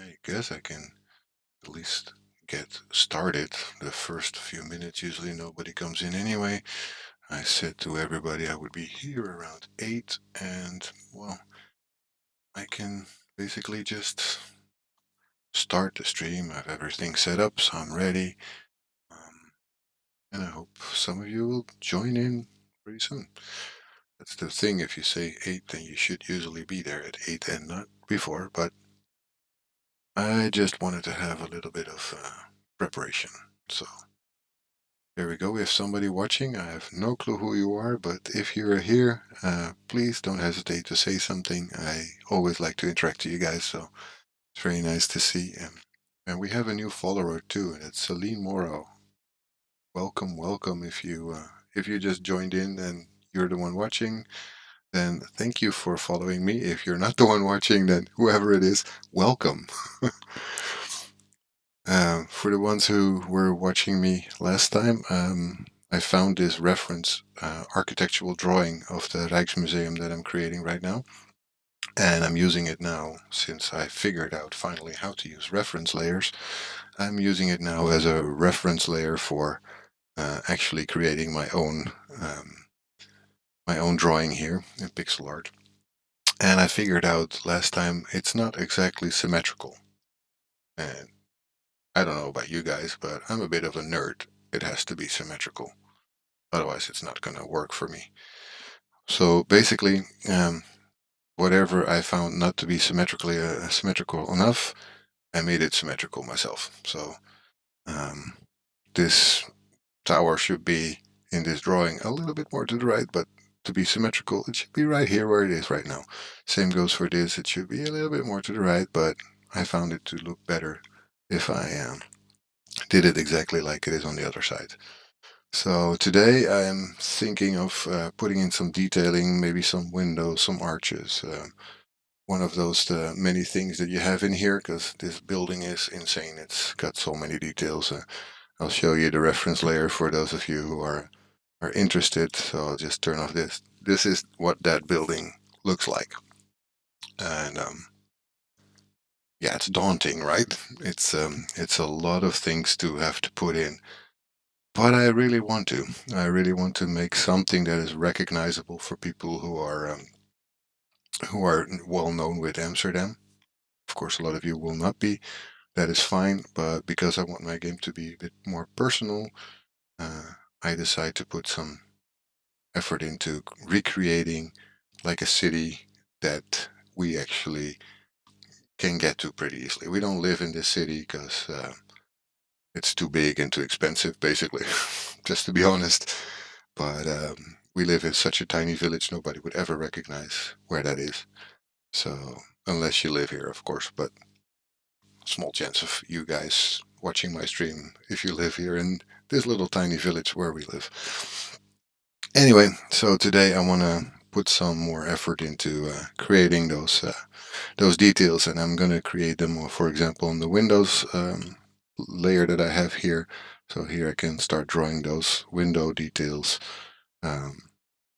I guess I can at least get started. The first few minutes, usually nobody comes in anyway. I said to everybody I would be here around 8, and well, I can basically just start the stream. I have everything set up, so I'm ready. Um, and I hope some of you will join in pretty soon. That's the thing, if you say 8, then you should usually be there at 8 and not before, but I just wanted to have a little bit of preparation. So there we go. We have somebody watching. I have no clue who you are, but if you're here, please don't hesitate to say something. I always like to interact with you guys, so it's very nice to see. And we have a new follower too, and it's Celine Morrow. Welcome, welcome. If you just joined in and you're the one watching, then thank you for following me. If you're not the one watching, then whoever it is, welcome. For the ones who were watching me last time, I found this reference architectural drawing of the Rijksmuseum that I'm creating right now. And I'm using it now since I figured out finally how to use reference layers. I'm using it now as a reference layer for actually creating my own drawing here in pixel art. And I figured out last time it's not exactly symmetrical. And I don't know about you guys, but I'm a bit of a nerd. It has to be symmetrical. Otherwise, it's not going to work for me. So basically, whatever I found not to be symmetrical enough, I made it symmetrical myself. So um, this tower should be in this drawing a little bit more to the right, but to be symmetrical, it should be right here where it is right now. Same goes for this. It should be a little bit more to the right, but I found it to look better if I did it exactly like it is on the other side. So today I'm thinking of putting in some detailing, maybe some windows, some arches. One of those many things that you have in here, because this building is insane. It's got so many details. I'll show you the reference layer for those of you who are interested. So I'll just turn off this. This is what that building looks like. And yeah, it's daunting, right? It's a lot of things to have to put in. But I really want to. I really want to make something that is recognizable for people who are well known with Amsterdam. Of course, a lot of you will not be. That is fine. But because I want my game to be a bit more personal, I decide to put some effort into recreating like a city that we actually can get to pretty easily. We don't live in this city because it's too big and too expensive, basically, just to be honest. But we live in such a tiny village, nobody would ever recognize where that is. So, unless you live here, of course, but small chance of you guys watching my stream if you live here in this little tiny village where we live. Anyway, so today I want to put some more effort into creating those details, and I'm going to create them, for example, on the Windows layer that I have here. So here I can start drawing those window details. Um,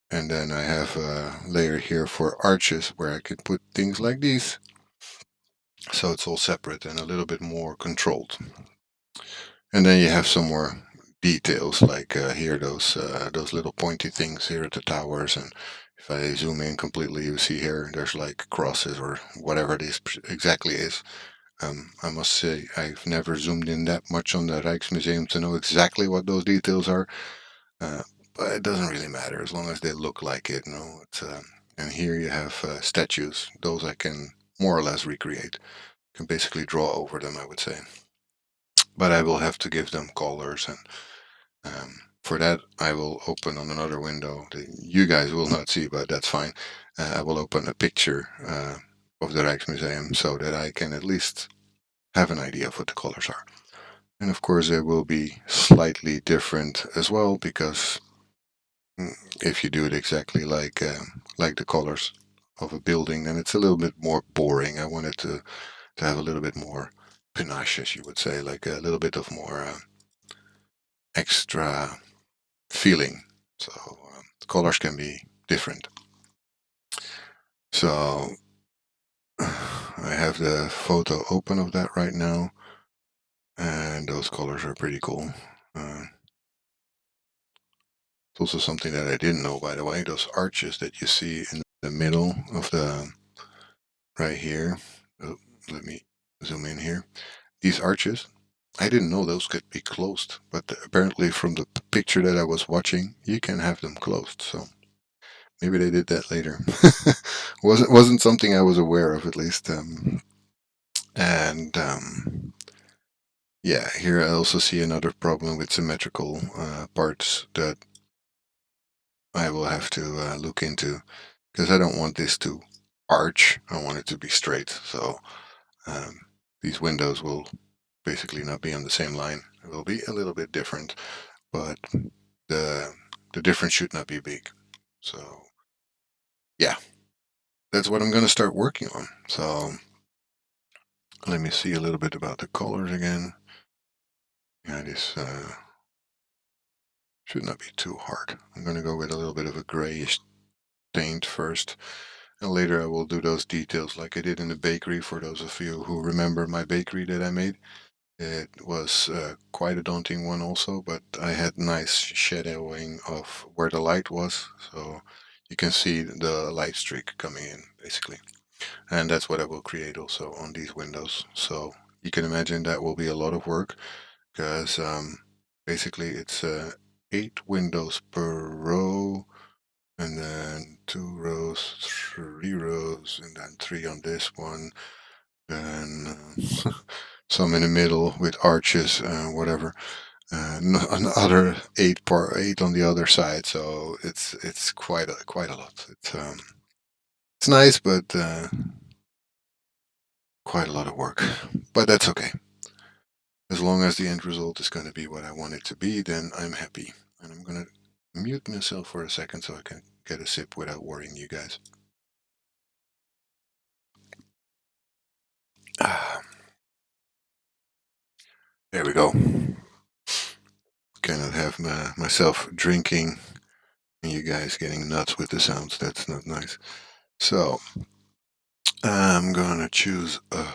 and then I have a layer here for arches where I could put things like these. So it's all separate and a little bit more controlled. And then you have some more details like here those little pointy things here at the towers. And if I zoom in completely, you see here there's like crosses or whatever it is exactly is. I must say I've never zoomed in that much on the Rijksmuseum to know exactly what those details are. Uh, but it doesn't really matter as long as they look like it. And here you have statues. Those I can more or less recreate. Can basically draw over them, I would say. But I will have to give them colors, and for that I will open on another window that you guys will not see, but that's fine. I will open a picture of the Rijksmuseum so that I can at least have an idea of what the colors are. And of course, they will be slightly different as well because if you do it exactly like the colors of a building, then it's a little bit more boring. I wanted to have a little bit more panache, as you would say, like a little bit of more extra feeling. So the colors can be different. So I have the photo open of that right now, and those colors are pretty cool. It's also something that I didn't know, by the way. Those arches that you see in the middle of the right here. Oh, let me zoom in here. These arches, I didn't know those could be closed, but apparently from the picture that I was watching, you can have them closed. So maybe they did that later. wasn't something I was aware of, at least. And yeah, here I also see another problem with symmetrical parts that I will have to look into, because I don't want this to arch. I want it to be straight. So um, these windows will basically not be on the same line. It will be a little bit different, but the the difference should not be big. So yeah, that's what I'm going to start working on. So let me see a little bit about the colors again. Yeah, this should not be too hard. I'm going to go with a little bit of a grayish paint first, and later I will do those details like I did in the bakery. For those of you who remember my bakery that I made, it was quite a daunting one also, but I had nice shadowing of where the light was, so you can see the light streak coming in basically. And that's what I will create also on these windows. So you can imagine that will be a lot of work, because basically it's 8 windows per row, and then 2 rows, 3 rows, and then 3 on this one, and some in the middle with arches, whatever, and another 8 on the other side. So it's quite a lot. It's nice, but quite a lot of work. But that's okay. As long as the end result is going to be what I want it to be, then I'm happy. And I'm going to mute myself for a second so I can get a sip without worrying you guys. Ah, there we go. Cannot have myself drinking and you guys getting nuts with the sounds. That's not nice. So I'm gonna choose a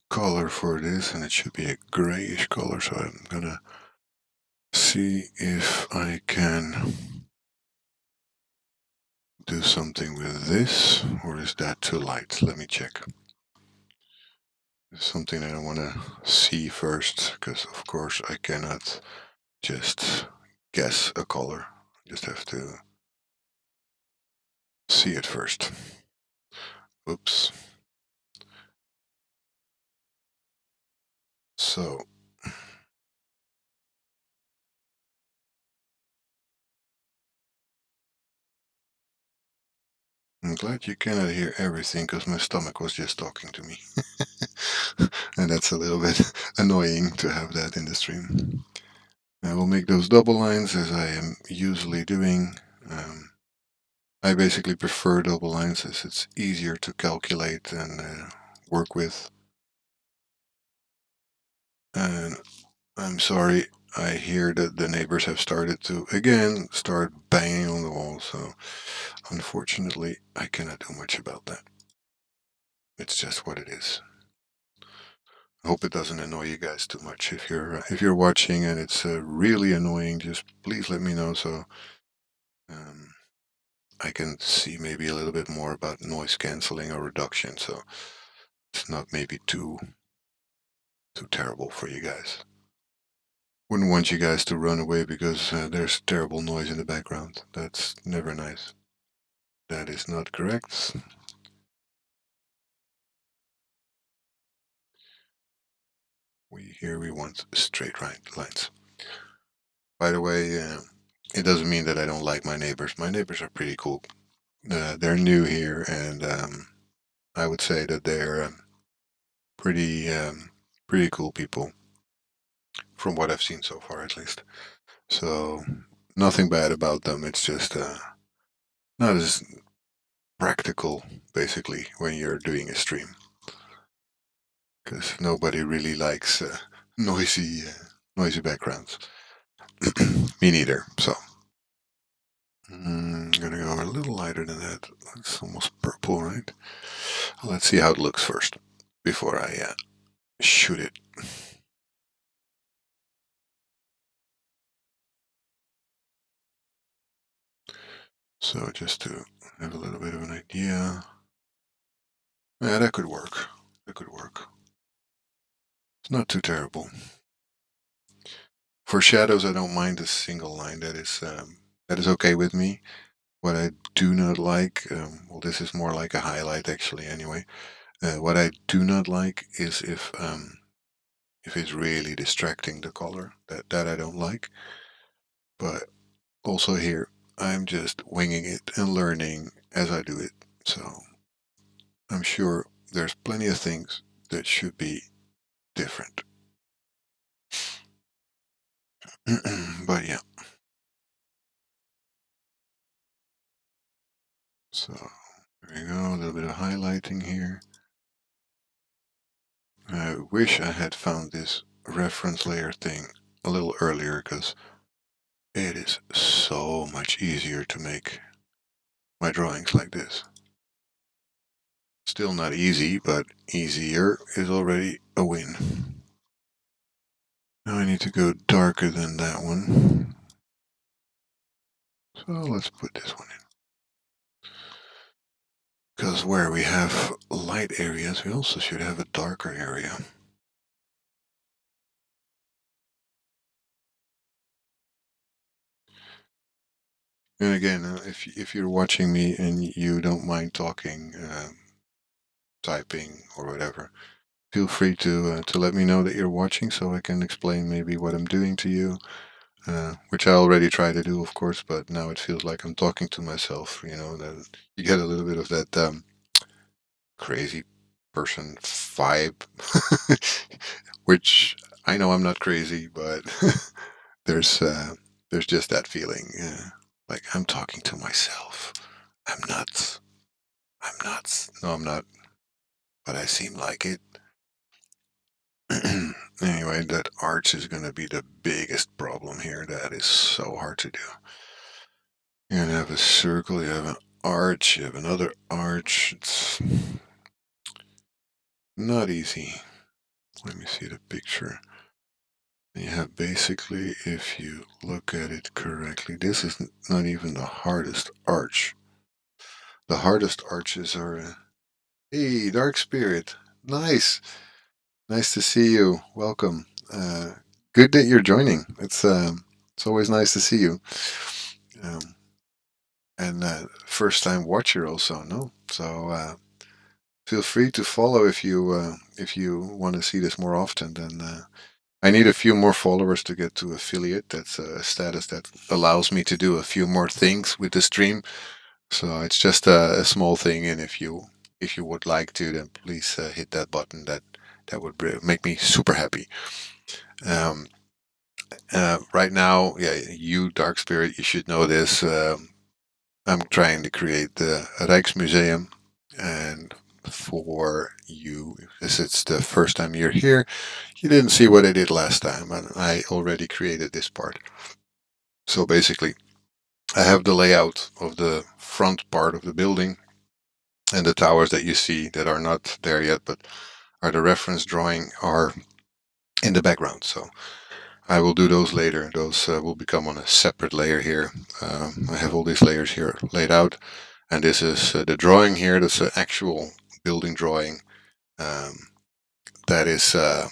color for this, and it should be a grayish color. So I'm gonna see if I can do something with this, or is that too light? Let me check. It's something that I want to see first, because of course I cannot just guess a color. I just have to see it first. Oops. So I'm glad you cannot hear everything, because my stomach was just talking to me. And that's a little bit annoying to have that in the stream. I will make those double lines as I am usually doing. I basically prefer double lines as it's easier to calculate and work with. And I'm sorry, I hear that the neighbors have started to again start banging on the wall, so unfortunately I cannot do much about that. It's just what it is. I hope it doesn't annoy you guys too much. If you're watching and it's really annoying, just please let me know, so um, I can see maybe a little bit more about noise canceling or reduction, so it's not maybe too terrible for you guys. Wouldn't want you guys to run away because there's terrible noise in the background. That's never nice. That is not correct. We want straight lines. By the way, it doesn't mean that I don't like my neighbors. My neighbors are pretty cool. They're new here, and I would say that they're pretty pretty cool people, from what I've seen so far, at least. So nothing bad about them. It's just not as practical, basically, when you're doing a stream, because nobody really likes noisy backgrounds. Me neither. So I'm gonna go a little lighter than that. It's almost purple, right? Let's see how it looks first. before I shoot it. So just to have a little bit of an idea. Yeah, that could work. That could work. It's not too terrible. For shadows, I don't mind a single line. That is okay with me. What I do not like, well, this is more like a highlight actually. Anyway, what I do not like is if it's really distracting the color. That I don't like. But also here, I'm just winging it and learning as I do it. So I'm sure there's plenty of things that should be different. But yeah, so there you go, a little bit of highlighting here. I wish I had found this reference layer thing a little earlier because it is so much easier to make my drawings like this. Still not easy, but easier is already a win. Now I need to go darker than that one. So let's put this one in. Because where we have light areas, we also should have a darker area. And again, if you're watching me and you don't mind talking, typing or whatever, feel free to let me know that you're watching, so I can explain maybe what I'm doing to you. Which I already try to do, of course, but now it feels like I'm talking to myself. You know, that you get a little bit of that crazy person vibe, which I know I'm not crazy, but there's uh, there's just that feeling, like I'm talking to myself. I'm nuts. I'm nuts. No, I'm not, but I seem like it. Anyway, that arch is going to be the biggest problem here. That is so hard to do. You're going to have a circle, you have an arch, you have another arch. It's not easy. Let me see the picture. You have basically, if you look at it correctly, this is not even the hardest arch. The hardest arches are, hey, Dark Spirit. Nice. Nice to see you. Welcome. Good that you're joining. It's always nice to see you. Um, and first time watcher also, no? So feel free to follow if you want to see this more often. Then I need a few more followers to get to affiliate. That's a status that allows me to do a few more things with the stream. So it's just a small thing, and if you would like to, then please hit that button. That would make me super happy. Um, right now, yeah, you Dark Spirit, you should know this. I'm trying to create the Rijksmuseum, and for you, as it's the first time you're here, you didn't see what I did last time, and I already created this part. So basically, I have the layout of the front part of the building, and the towers that you see that are not there yet, but are the reference drawing, are in the background. So I will do those later. Those will become on a separate layer here. I have all these layers here laid out, and this is the drawing here. That's an actual building drawing. Um, that is that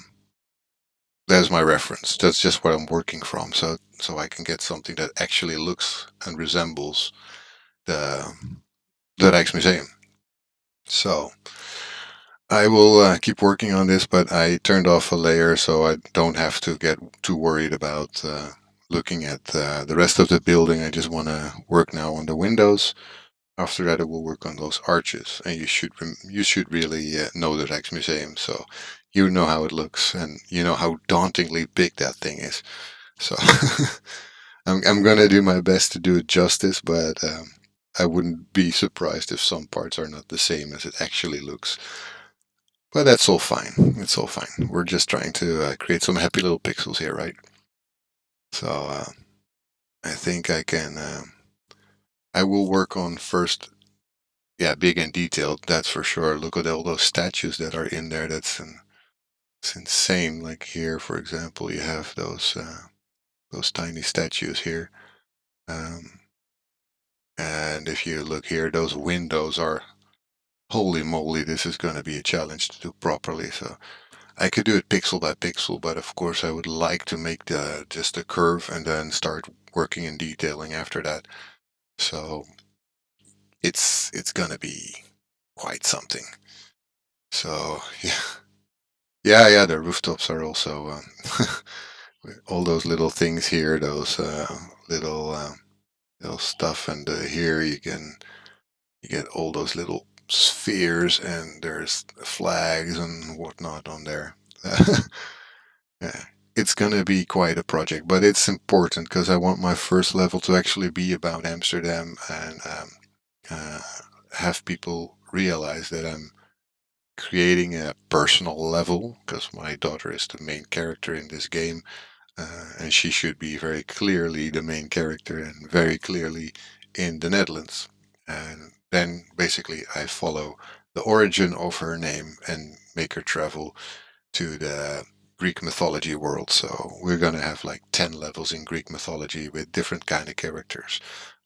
is my reference. That's just what I'm working from. So I can get something that actually looks and resembles the Rijksmuseum. So I will keep working on this, but I turned off a layer so I don't have to get too worried about looking at the rest of the building. I just want to work now on the windows. After that, I will work on those arches, and you should really know the Rijksmuseum, so you know how it looks, and you know how dauntingly big that thing is. So I'm gonna do my best to do it justice, but I wouldn't be surprised if some parts are not the same as it actually looks. But that's all fine. It's all fine. We're just trying to create some happy little pixels here, right? So I think I can. I will work on first yeah, big and detailed. That's for sure. Look at all those statues that are in there. It's insane. Like here, for example, you have those tiny statues here. Um, and if you look here, those windows are holy moly. This is going to be a challenge to do properly. So I could do it pixel by pixel, but of course I would like to make the just a curve and then start working in detailing after that. So it's gonna be quite something. So yeah, yeah. The rooftops are also all those little things here, those little stuff, and here you get all those little spheres, and there's flags and whatnot on there. Yeah, it's gonna be quite a project, but it's important because I want my first level to actually be about Amsterdam and uh, have people realize that I'm creating a personal level because my daughter is the main character in this game, and she should be very clearly the main character and very clearly in the Netherlands. And then basically I follow the origin of her name and make her travel to the Greek mythology world. So we're going to have like 10 levels in Greek mythology with different kind of characters.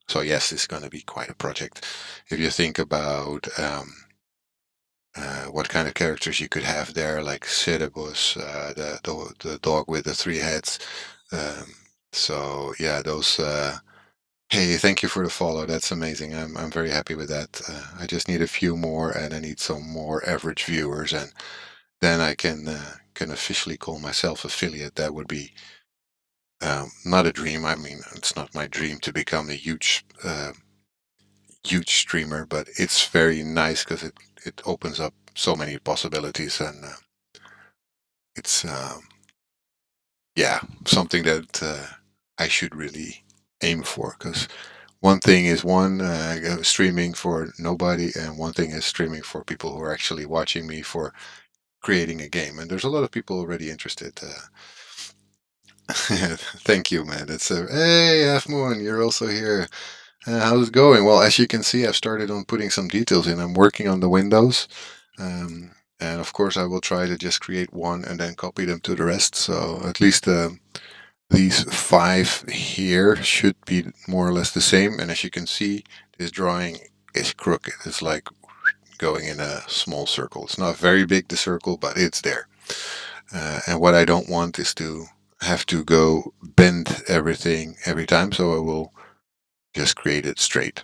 So yes, it's going to be quite a project. If you think about what kind of characters you could have there, like Cerberus, the dog with the three heads. Um, so yeah, those. Hey, thank you for the follow. That's amazing. I'm very happy with that. I just need a few more, and I need some more average viewers, and then I can officially call myself affiliate. That would be not a dream. I mean, it's not my dream to become a huge streamer, but it's very nice because it opens up so many possibilities, and it's yeah, something that I should really aim for. Because one thing is streaming for nobody, and one thing is streaming for people who are actually watching me for creating a game. And there's a lot of people already interested. Thank you, man. It's a hey, Half Moon, you're also here. How's it going? Well, as you can see, I've started on putting some details in. I'm working on the windows, um, and of course, I will try to just create one and then copy them to the rest. So at least these five here should be more or less the same. And as you can see, this drawing is crooked. It's like going in a small circle. It's not very big, the circle, but it's there. And what I don't want is to have to go bend everything every time. So I will just create it straight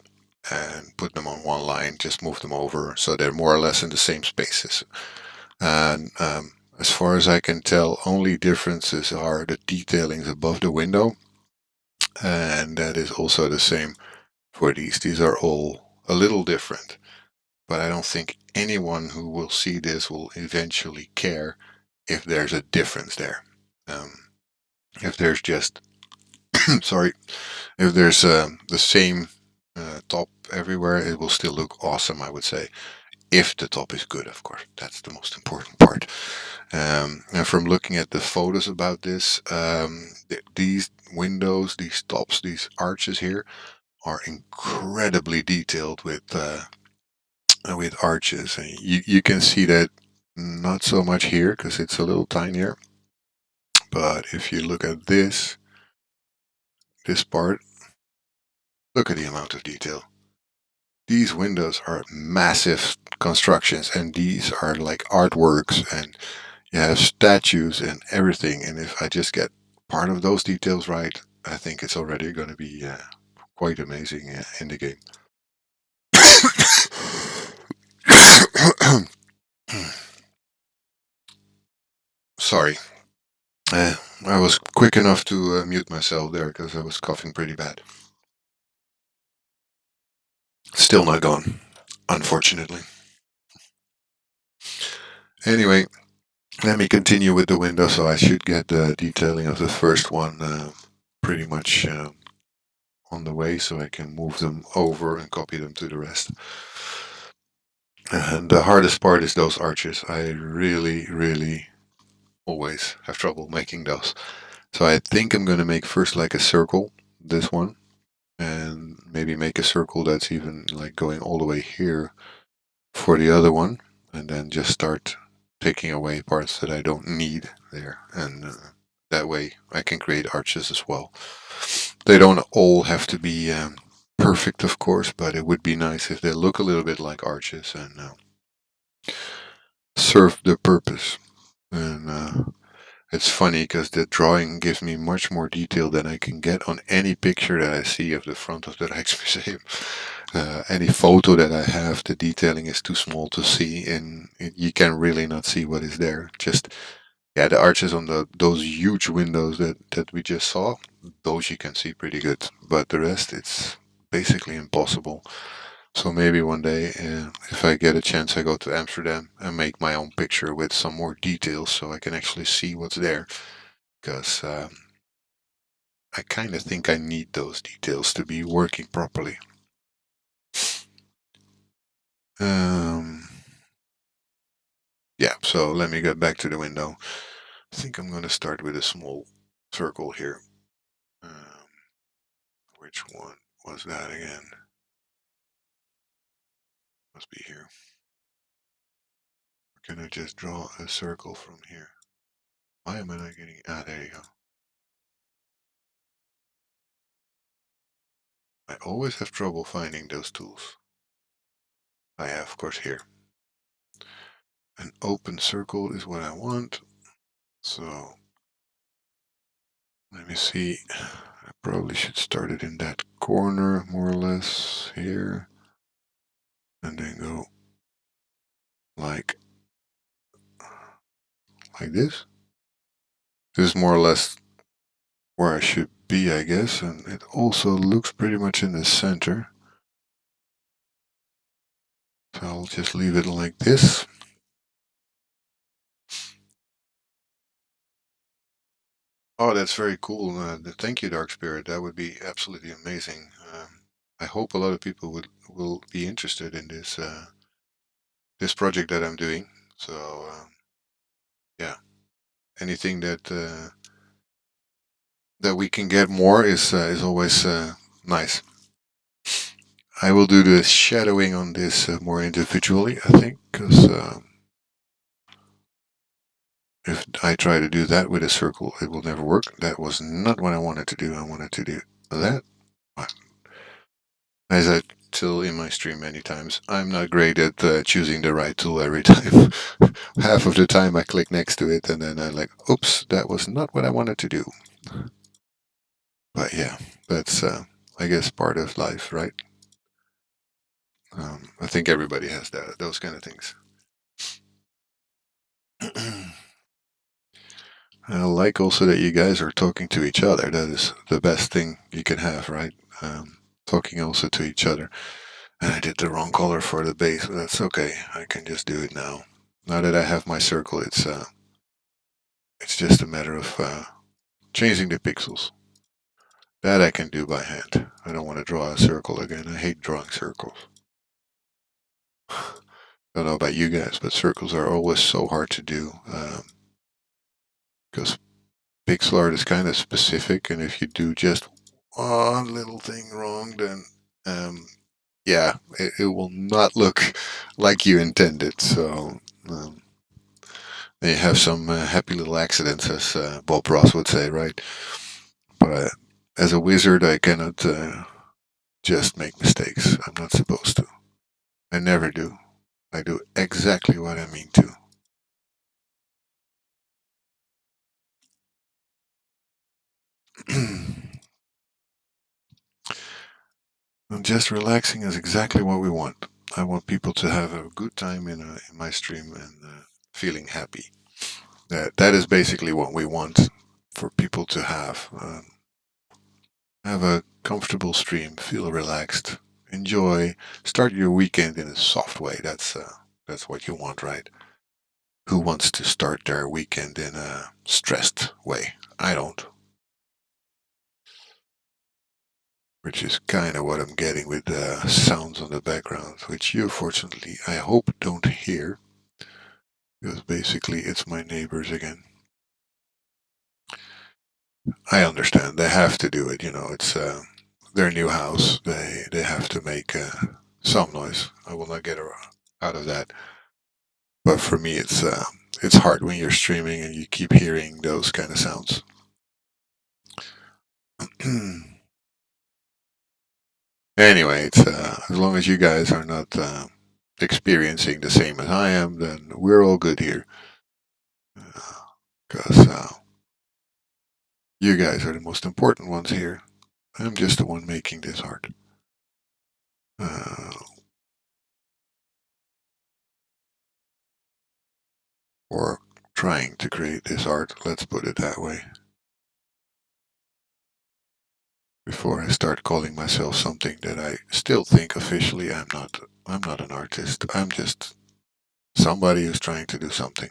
and put them on one line, just move them over so they're more or less in the same spaces. And as far as I can tell, only differences are the detailings above the window, and that is also the same for these. These are all a little different, but I don't think anyone who will see this will eventually care if there's a difference there. Um, if there's just, sorry, if there's the same top everywhere, it will still look awesome, I would say. If the top is good, of course. That's the most important part. And from looking at the photos about this, these windows, these tops, these arches here are incredibly detailed with arches. And you can see that not so much here because it's a little tinier. But if you look at this part, look at the amount of detail. These windows are massive constructions, and these are like artworks, and you have statues and everything. And if I just get part of those details right, I think it's already going to be quite amazing in the game. Sorry, I was quick enough to mute myself there because I was coughing pretty bad. Still not gone, unfortunately. Anyway, let me continue with the window. So I should get the detailing of the first one pretty much on the way, so I can move them over and copy them to the rest. And the hardest part is those arches. I really always have trouble making those. So I think I'm going to make first like a circle, this one, and maybe make a circle that's even like going all the way here for the other one, and then just start taking away parts that I don't need there, and that way I can create arches as well. They don't all have to be perfect, of course, but it would be nice if they look a little bit like arches and serve the purpose. And it's funny because the drawing gives me much more detail than I can get on any picture that I see of the front of the Rijksmuseum. Any photo that I have, the detailing is too small to see, and you can really not see what is there. Just yeah, the arches on those huge windows that we just saw, those you can see pretty good, but the rest it's basically impossible. So maybe one day, if I get a chance, I go to Amsterdam and make my own picture with some more details, so I can actually see what's there. Because I kind of think I need those details to be working properly. Um, yeah. So let me get back to the window. I think I'm going to start with a small circle here. Um, which one was that again? Must be here. Or can I just draw a circle from here? Why am I not getting... Ah, there you go. I always have trouble finding those tools. I have, of course, here. An open circle is what I want. So, let me see. I probably should start it in that corner, more or less, here. And then go like, like this. This is more or less where I should be, I guess. And it also looks pretty much in the center. So I'll just leave it like this. Oh, that's very cool. Thank you, Dark Spirit. That would be absolutely amazing. I hope a lot of people will be interested in this project that I'm doing. So yeah, anything that we can get more is always nice. I will do the shadowing on this more individually, I think, because if I try to do that with a circle, it will never work. That was not what I wanted to do. I wanted to do that. As I tell in my stream many times, I'm not great at choosing the right tool every time. Half of the time I click next to it and then I'm like, oops, that was not what I wanted to do. But yeah, that's, I guess, part of life, right? I think everybody has those kind of things. I like also that you guys are talking to each other. That is the best thing you can have, right? Talking also to each other. And I did the wrong color for the base, but that's okay. I can just do it now. Now that I have my circle, it's just a matter of changing the pixels. That I can do by hand. I don't want to draw a circle again. I hate drawing circles. Don't know about you guys, but circles are always so hard to do because pixel art is kind of specific, and if you do just one little thing wrong, then yeah, it will not look like you intended. So they have some happy little accidents, as Bob Ross would say, right? But as a wizard, I cannot just make mistakes. I'm not supposed to. I never do. I do exactly what I mean to. And just relaxing is exactly what we want. I want people to have a good time in my stream and feeling happy. That is basically what we want for people to have. Have a comfortable stream, feel relaxed, enjoy, start your weekend in a soft way. That's what you want, right? Who wants to start their weekend in a stressed way? I don't. Which is kind of what I'm getting with the sounds on the background, which you fortunately, I hope, don't hear, because basically it's my neighbors again. I understand they have to do it, it's their new house, they have to make some noise. I will not get out of that. But for me, it's hard when you're streaming and you keep hearing those kind of sounds. Anyway, it's as long as you guys are not experiencing the same as I am, then we're all good here. Because you guys are the most important ones here. I'm just the one making this art. Uh, or trying to create this art, let's put it that way. Before I start calling myself something that I still think officially I'm not. I'm not an artist. I'm just somebody who's trying to do something.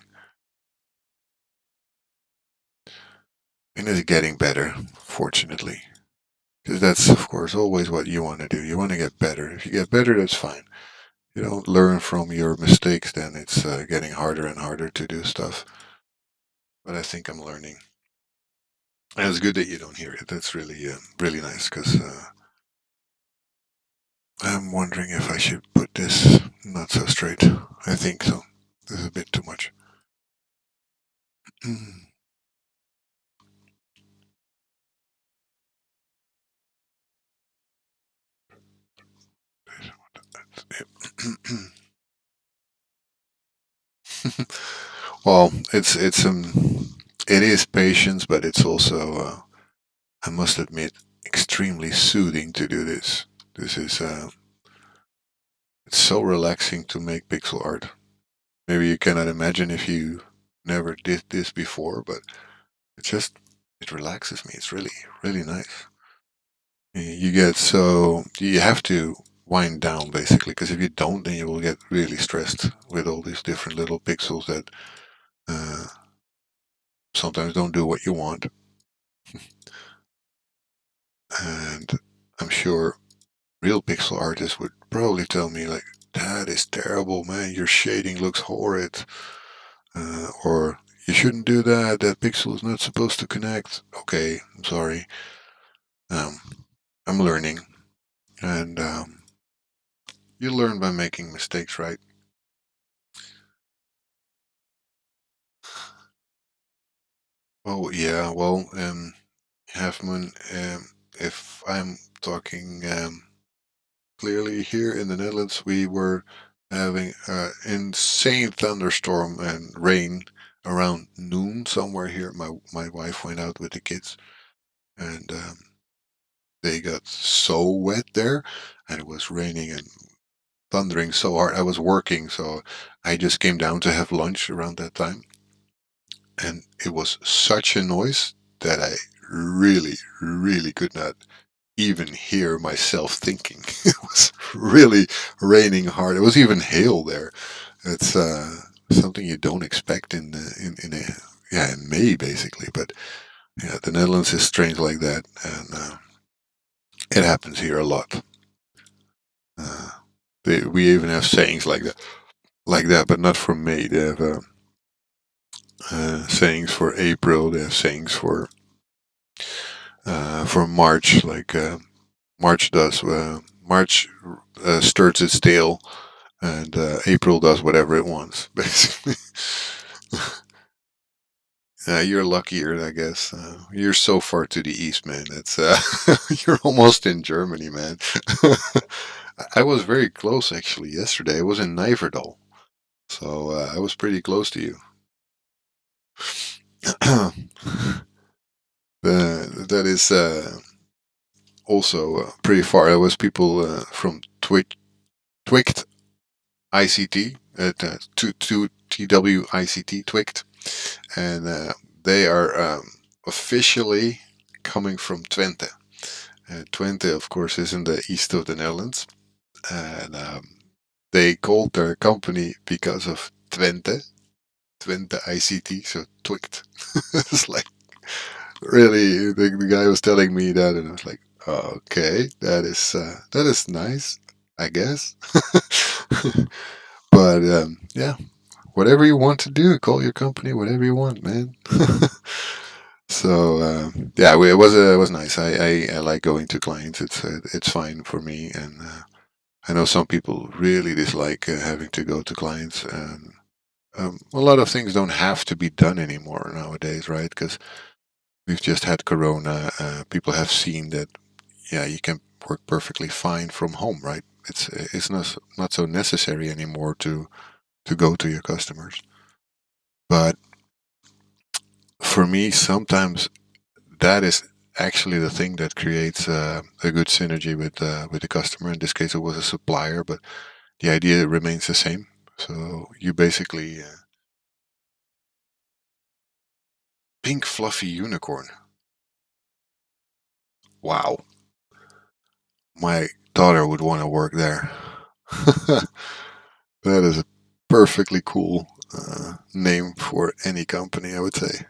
And it's getting better, fortunately. Because that's, of course, always what you want to do. You want to get better. If you get better, that's fine. You don't learn from your mistakes, then it's getting harder and harder to do stuff. But I think I'm learning. And it's good that you don't hear it. That's really, really nice. Because I'm wondering if I should put this not so straight. I think so. This is a bit too much. Well, it is patience, but it's also I must admit extremely soothing to do this. This is it's so relaxing to make pixel art. Maybe you cannot imagine if you never did this before, but it just it relaxes me. It's really really nice. You get so you have to wind down basically because if you don't, then you will get really stressed with all these different little pixels that uh, sometimes don't do what you want. And I'm sure real pixel artists would probably tell me like, "That is terrible, man. Your shading looks horrid," or "You shouldn't do that. That pixel is not supposed to connect." Okay, I'm sorry. Um, I'm learning, and you learn by making mistakes, right? Oh yeah, well, Half Moon. If I'm talking clearly, here in the Netherlands, we were having an insane thunderstorm and rain around noon somewhere here. My wife went out with the kids, and they got so wet there, and it was raining and thundering so hard. I was working, so I just came down to have lunch around that time, and it was such a noise that I really, really could not even hear myself thinking. It was really raining hard. It was even hail there. It's something you don't expect in a yeah in May basically. But yeah, the Netherlands is strange like that, and it happens here a lot. Uh, we even have sayings like that, but not for May. They have sayings for April. They have sayings for March, like March does. March stirs its tail and April does whatever it wants, basically. You're luckier, I guess. You're so far to the east, man. It's you're almost in Germany, man. I was very close actually yesterday. I was in Nijverdal, so I was pretty close to you. That is also pretty far. There was people from Twict ICT at to TWICT Twict, and they are officially coming from Twente. Twente, of course, is in the east of the Netherlands, and they called their company because of Twente ICT, so Twict. It's like really, the guy was telling me that, and I was like, okay, that is nice, I guess. But yeah, whatever you want to do, call your company whatever you want, man. So yeah, it was nice. I like going to clients. It's fine for me, and I know some people really dislike having to go to clients, and a lot of things don't have to be done anymore nowadays, right? Because we've just had Corona. People have seen that, yeah, you can work perfectly fine from home, right? It's not so necessary anymore to go to your customers. But for me, sometimes that is actually the thing that creates a good synergy with the customer. In this case, it was a supplier, but the idea remains the same. So you basically pink fluffy unicorn. Wow, my daughter would want to work there. That is a perfectly cool name for any company, I would say.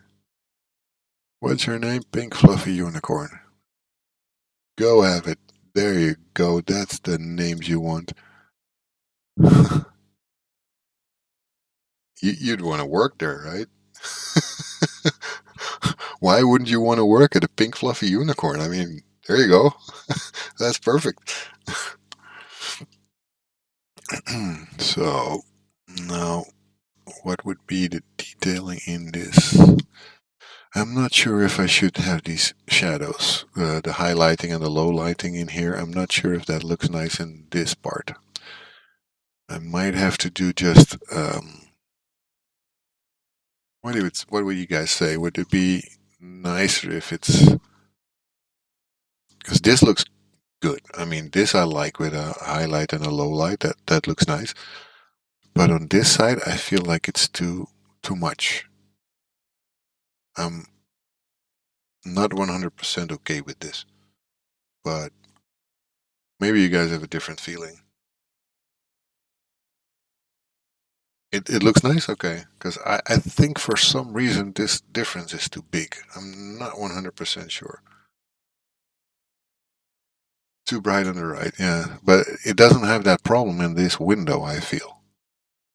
What's your name? Pink Fluffy Unicorn. Go have it. There you go. That's the names you want. You'd want to work there, right? Why wouldn't you want to work at a Pink Fluffy Unicorn? I mean, there you go. That's perfect. So, now, what would be the detailing in this? I'm not sure if I should have these shadows, the highlighting and the low lighting in here. I'm not sure if that looks nice in this part. I might have to do just what would you guys say? Would it be nicer if it's because this looks good. I mean, this I like with a highlight and a low light. That looks nice. But on this side, I feel like it's too much. I'm not 100% okay with this, but maybe you guys have a different feeling. It looks nice, okay, because I think for some reason this difference is too big. I'm not 100% sure. Too bright on the right, yeah. But it doesn't have that problem in this window, I feel.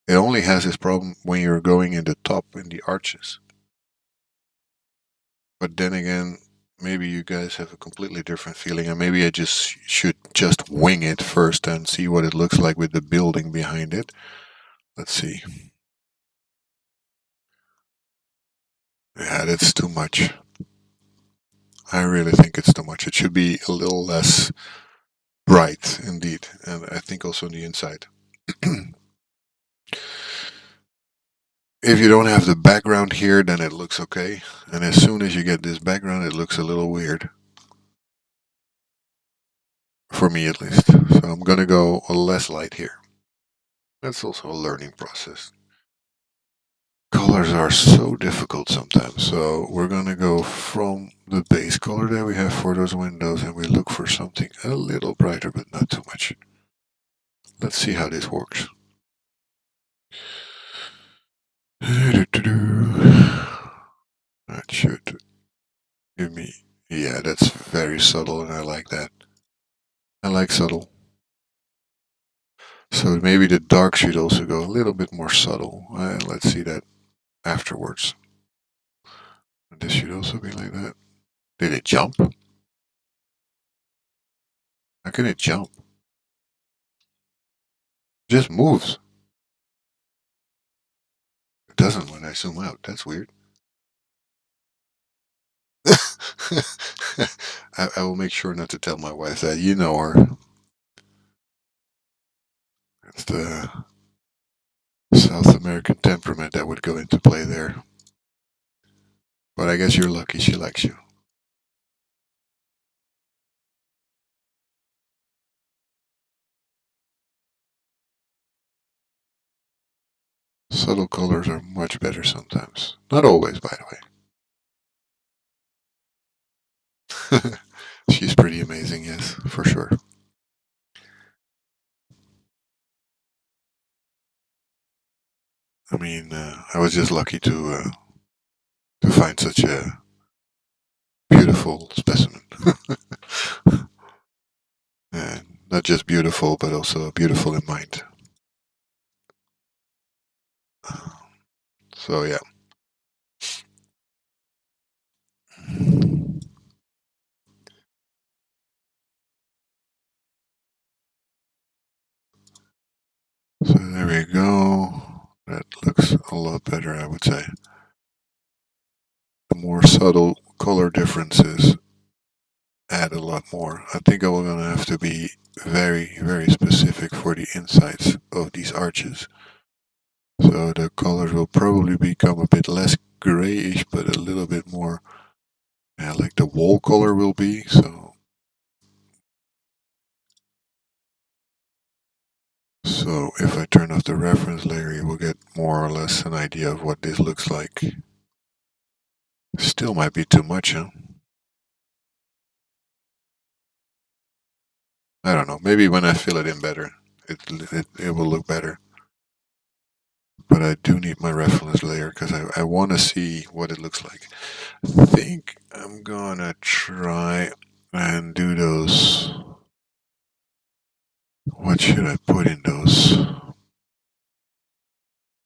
It only has this problem when you're going in the top in the arches. But then again, maybe you guys have a completely different feeling, and maybe I just should just wing it first and see what it looks like with the building behind it. Let's see. Yeah, that's too much. I really think it's too much. It should be a little less bright, indeed, and I think also on the inside. If you don't have the background here, then it looks okay. And as soon as you get this background, it looks a little weird. For me, at least. So I'm going to go a less light here. That's also a learning process. Colors are so difficult sometimes. So we're going to go from the base color that we have for those windows and we look for something a little brighter, but not too much. Let's see how this works. That should give me. Yeah, that's very subtle and I like that. I like subtle. So maybe the dark should also go a little bit more subtle. Let's see that afterwards. And this should also be like that. Did it jump? How can it jump? It just moves. It doesn't when I zoom out. That's weird. I will make sure not to tell my wife that. You know her. It's the South American temperament that would go into play there. But I guess you're lucky she likes you. Subtle colors are much better sometimes. Not always, by the way. She's pretty amazing, yes, for sure. I mean, I was just lucky to find such a beautiful specimen. And not just beautiful, but also beautiful in mind. So yeah. There we go. That looks a lot better, I would say. The more subtle color differences add a lot more. I think I'm gonna have to be very, very specific for the insides of these arches. So the colors will probably become a bit less grayish, but a little bit more, yeah, like the wall color will be. So if I turn off the reference layer, you will get more or less an idea of what this looks like. Still might be too much, huh? I don't know. Maybe when I fill it in better, it will look better. But I do need my reference layer because I want to see what it looks like. I think I'm gonna try and do those. What should I put in those?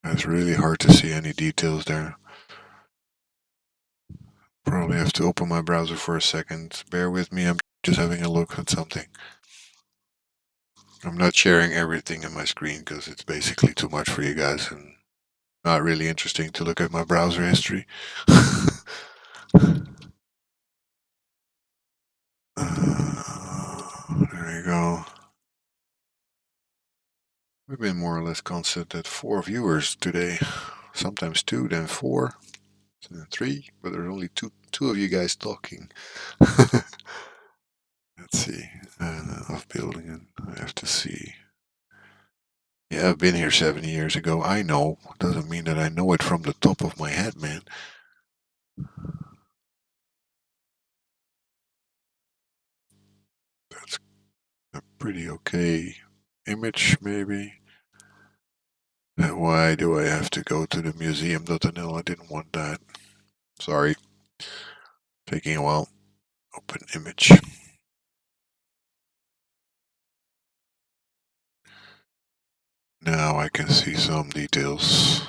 It's really hard to see any details there. Probably have to open my browser for a second. Bear with me, I'm just having a look at something. I'm not sharing everything in my screen because it's basically too much for you guys and not really interesting to look at my browser history. There you go. We've been more or less constant at 4 viewers today. Sometimes two, then four, then three, but there's only two of you guys talking. Let's see. Of building, and I have to see. Yeah, I've been here 7 years ago. I know. Doesn't mean that I know it from the top of my head, man. That's a pretty okay image, maybe. Why do I have to go to the museum.nl? I didn't want that. Sorry. Taking a while. Open image. Now I can see some details,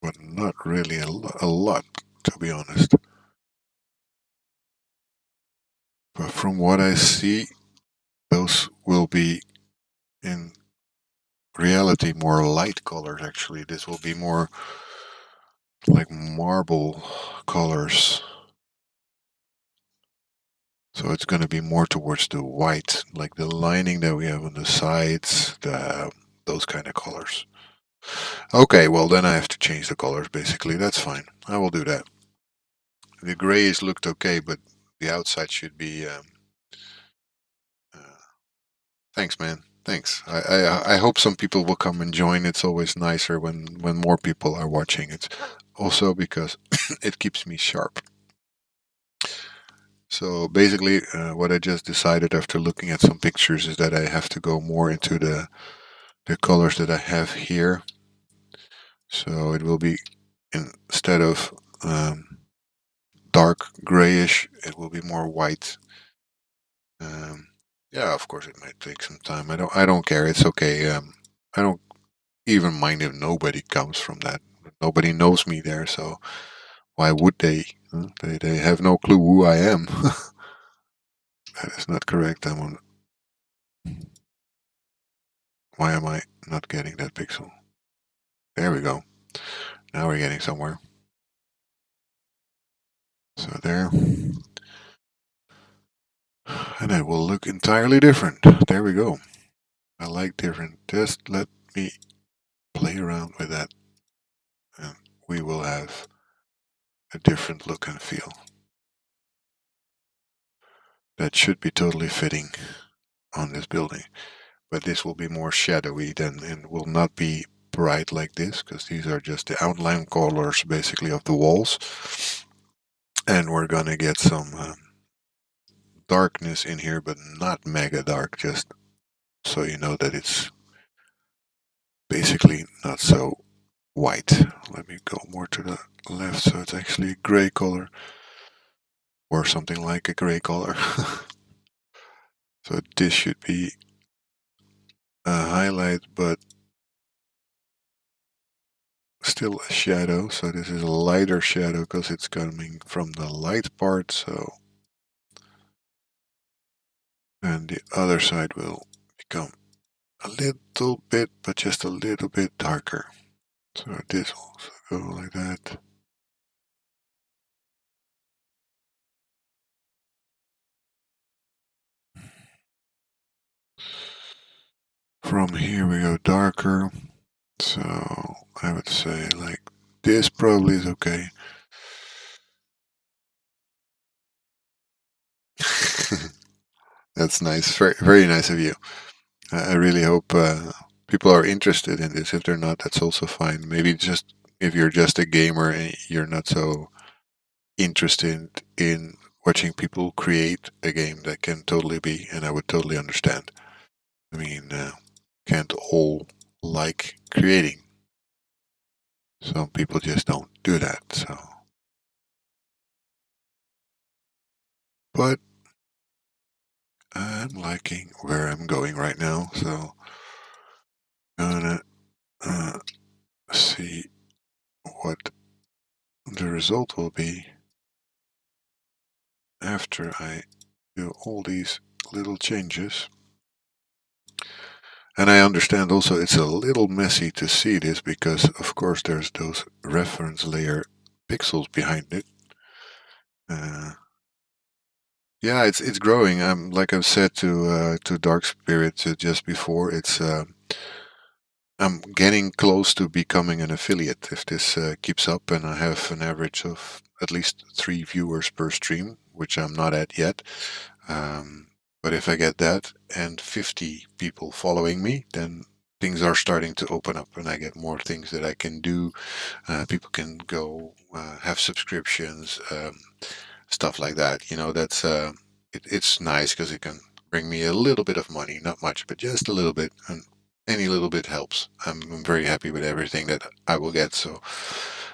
but not really a lot, to be honest. But from what I see, those will be in reality more light colors, actually. This will be more like marble colors. So it's going to be more towards the white, like the lining that we have on the sides, those kind of colors. Okay, well then I have to change the colors basically. That's fine. I will do that. The grays looked okay, but the outside should be. Uh, Thanks, man. Thanks. I hope some people will come and join. It's always nicer when more people are watching. It's also because it keeps me sharp. So basically, what I just decided after looking at some pictures is that I have to go more into the colors that I have here. So it will be instead of dark grayish, it will be more white. Um, yeah, of course, it might take some time. I don't care. It's okay. I don't even mind if nobody comes from that. Nobody knows me there, so why would they? Huh? They have no clue who I am. That is not correct. I'm on. Why am I not getting that pixel? There we go. Now we're getting somewhere. So there. And it will look entirely different. There we go. I like different. Just let me play around with that and we will have a different look and feel. That should be totally fitting on this building. But this will be more shadowy than and will not be bright like this because these are just the outline colors basically of the walls. And we're gonna get some darkness in here, but not mega dark, just so you know that it's basically not so white. Let me go more to the left so it's actually a gray color or something like a gray color. So this should be a highlight but still a shadow. So this is a lighter shadow because it's coming from the light part. So and the other side will become a little bit, but just a little bit darker. So this will also go like that. From here we go darker. So I would say like this probably is okay. That's nice. Very, very nice of you. I really hope people are interested in this. If they're not, that's also fine. Maybe just if you're just a gamer and you're not so interested in watching people create a game, that can totally be, and I would totally understand. I mean, can't all like creating. Some people just don't do that. So, but I'm liking where I'm going right now. So, gonna uh, see what the result will be after I do all these little changes. And I understand also it's a little messy to see this because, of course, there's those reference layer pixels behind it. Uh, yeah, it's growing. Like I've said to Dark Spirit just before. I'm getting close to becoming an affiliate if this keeps up, and I have an average of at least 3 viewers per stream, which I'm not at yet. Um, but if I get that and 50 people following me, then things are starting to open up, and I get more things that I can do. People can go have subscriptions, stuff like that. It's nice because it can bring me a little bit of money, not much, but just a little bit, and any little bit helps. I'm very happy with everything that I will get. So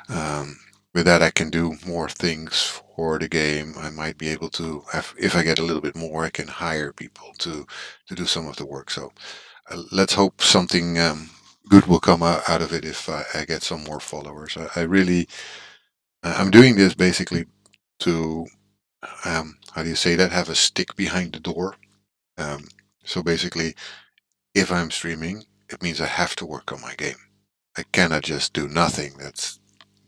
um, with that, I can do more things for the game. I might be able to, if I get a little bit more, I can hire people to do some of the work. So let's hope something good will come out of it if I get some more followers. I really, I'm doing this basically to, how do you say that? Have a stick behind the door. Um, so basically, if I'm streaming, it means I have to work on my game. I cannot just do nothing. That's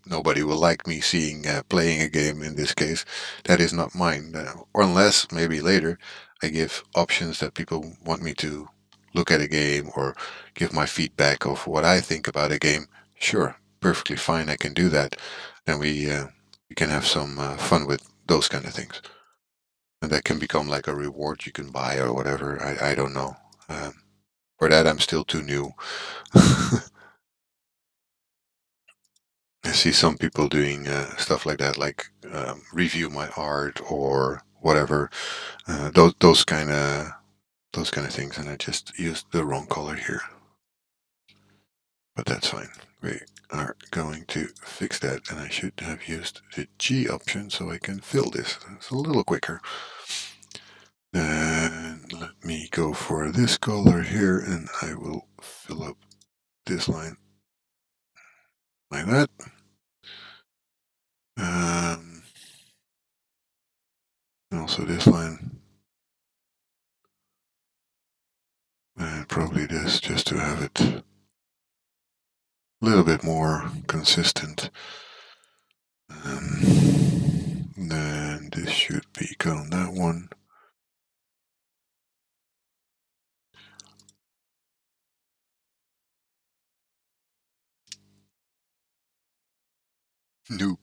Nobody will like me seeing playing a game in this case. That is not mine. Or unless maybe later I give options that people want me to look at a game or give my feedback of what I think about a game. Sure, perfectly fine. I can do that, and we can have some fun with those kind of things. And that can become like a reward you can buy or whatever. I don't know. For that, I'm still too new. I see some people doing stuff like that, like review my art or whatever. Those kind of things, and I just used the wrong color here, but that's fine. We are going to fix that, and I should have used the G option so I can fill this. It's a little quicker. Then let me go for this color here, and I will fill up this line like that. Um, and also this line. And probably this just to have it a little bit more consistent. Then this should become that one. Noob.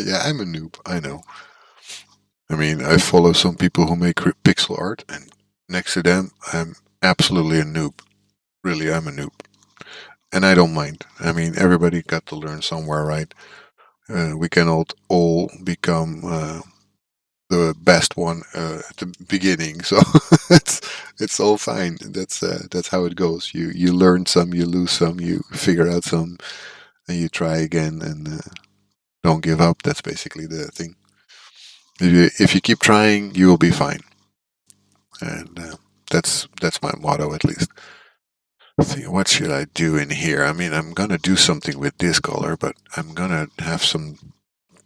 Yeah, I'm a noob. I know. I mean, I follow some people who make pixel art, and next to them, I'm absolutely a noob. Really, I'm a noob. And I don't mind. I mean, everybody got to learn somewhere, right? We cannot all become the best one at the beginning. So it's it's all fine. That's how it goes. You learn some, you lose some, you figure out some, and you try again, and don't give up. That's basically the thing. If you keep trying, you will be fine, and that's my motto at least. See, what should I do in here? I mean, I'm gonna do something with this color, but I'm gonna have some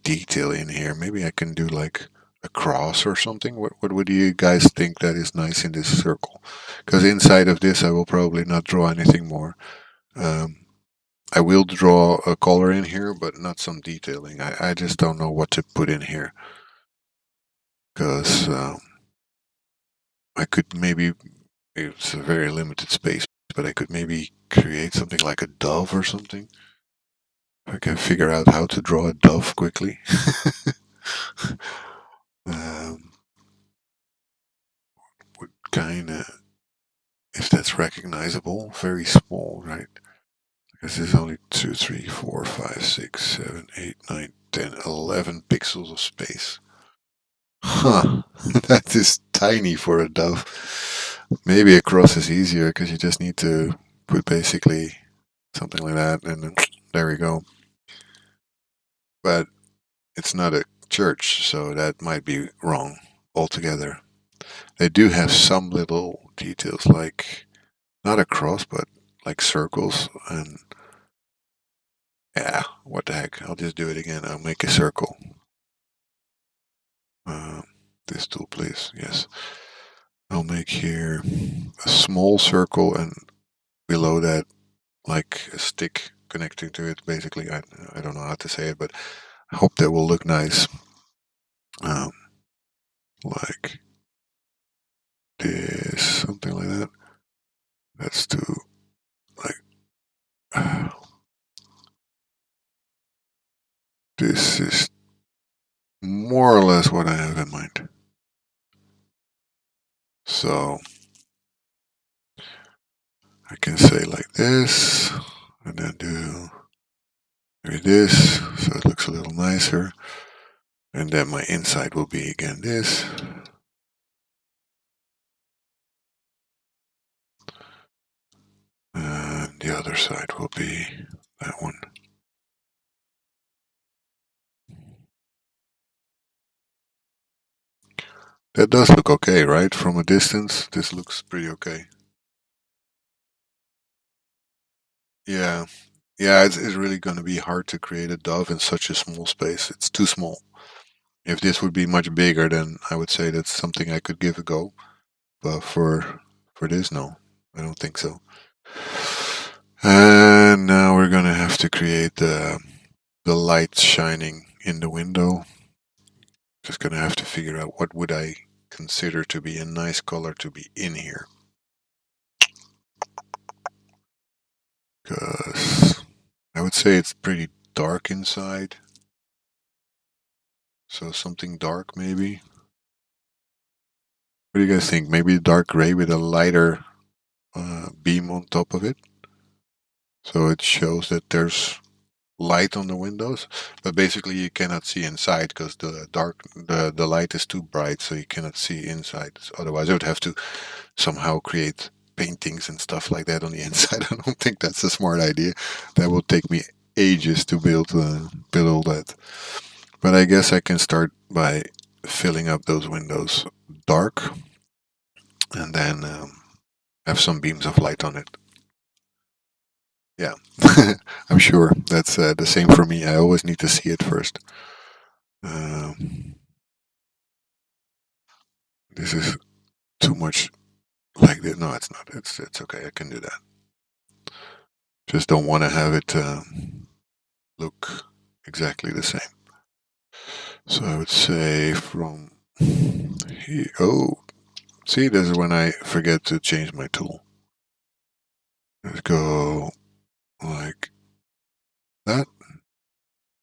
detail in here. Maybe I can do like a cross or something? What would you guys think that is nice in this circle? Because inside of this, I will probably not draw anything more. Um, I will draw a color in here, but not some detailing. I just don't know what to put in here because I could maybe, it's a very limited space, but I could maybe create something like a dove or something. I can figure out how to draw a dove quickly. um, would kind of, if that's recognizable, very small, right? Because there's only 2, 3, 4, 5, 6, 7, 8, 9, 10, 11 pixels of space. Huh, that is tiny for a dove. Maybe a cross is easier because you just need to put basically something like that, and then there we go. But it's not a church, so that might be wrong altogether. They do have some little details, like not a cross, but like circles, and yeah, what the heck? I'll just do it again. I'll make a circle. Uh, this tool, please. Yes. I'll make here a small circle, and below that, like a stick connecting to it. Basically, I don't know how to say it, but I hope that will look nice. Um, like this, something like that. That's too like. This is more or less what I have in mind. So I can say like this, and then do maybe this, so it looks a little nicer. And then my inside will be again this. And the other side will be that one. That does look okay, right? From a distance, this looks pretty okay. Yeah. Yeah, it's really going to be hard to create a dove in such a small space. It's too small. If this would be much bigger, then I would say that's something I could give a go. But for this, no, I don't think so. And now we're gonna have to create the light shining in the window. Just gonna have to figure out what would I consider to be a nice color to be in here. Because I would say it's pretty dark inside. So something dark maybe. What do you guys think? Maybe dark gray with a lighter beam on top of it. So it shows that there's light on the windows, but basically you cannot see inside because the light is too bright, so you cannot see inside. Otherwise, I would have to somehow create paintings and stuff like that on the inside. I don't think that's a smart idea. That will take me ages to build all that. But I guess I can start by filling up those windows dark, and then have some beams of light on it. Yeah, I'm sure that's the same for me. I always need to see it first. Um, this is too much like this. No, it's not. It's okay. I can do that. Just don't want to have it look exactly the same. So I would say from here. Oh, see, this is when I forget to change my tool. Let's go like that,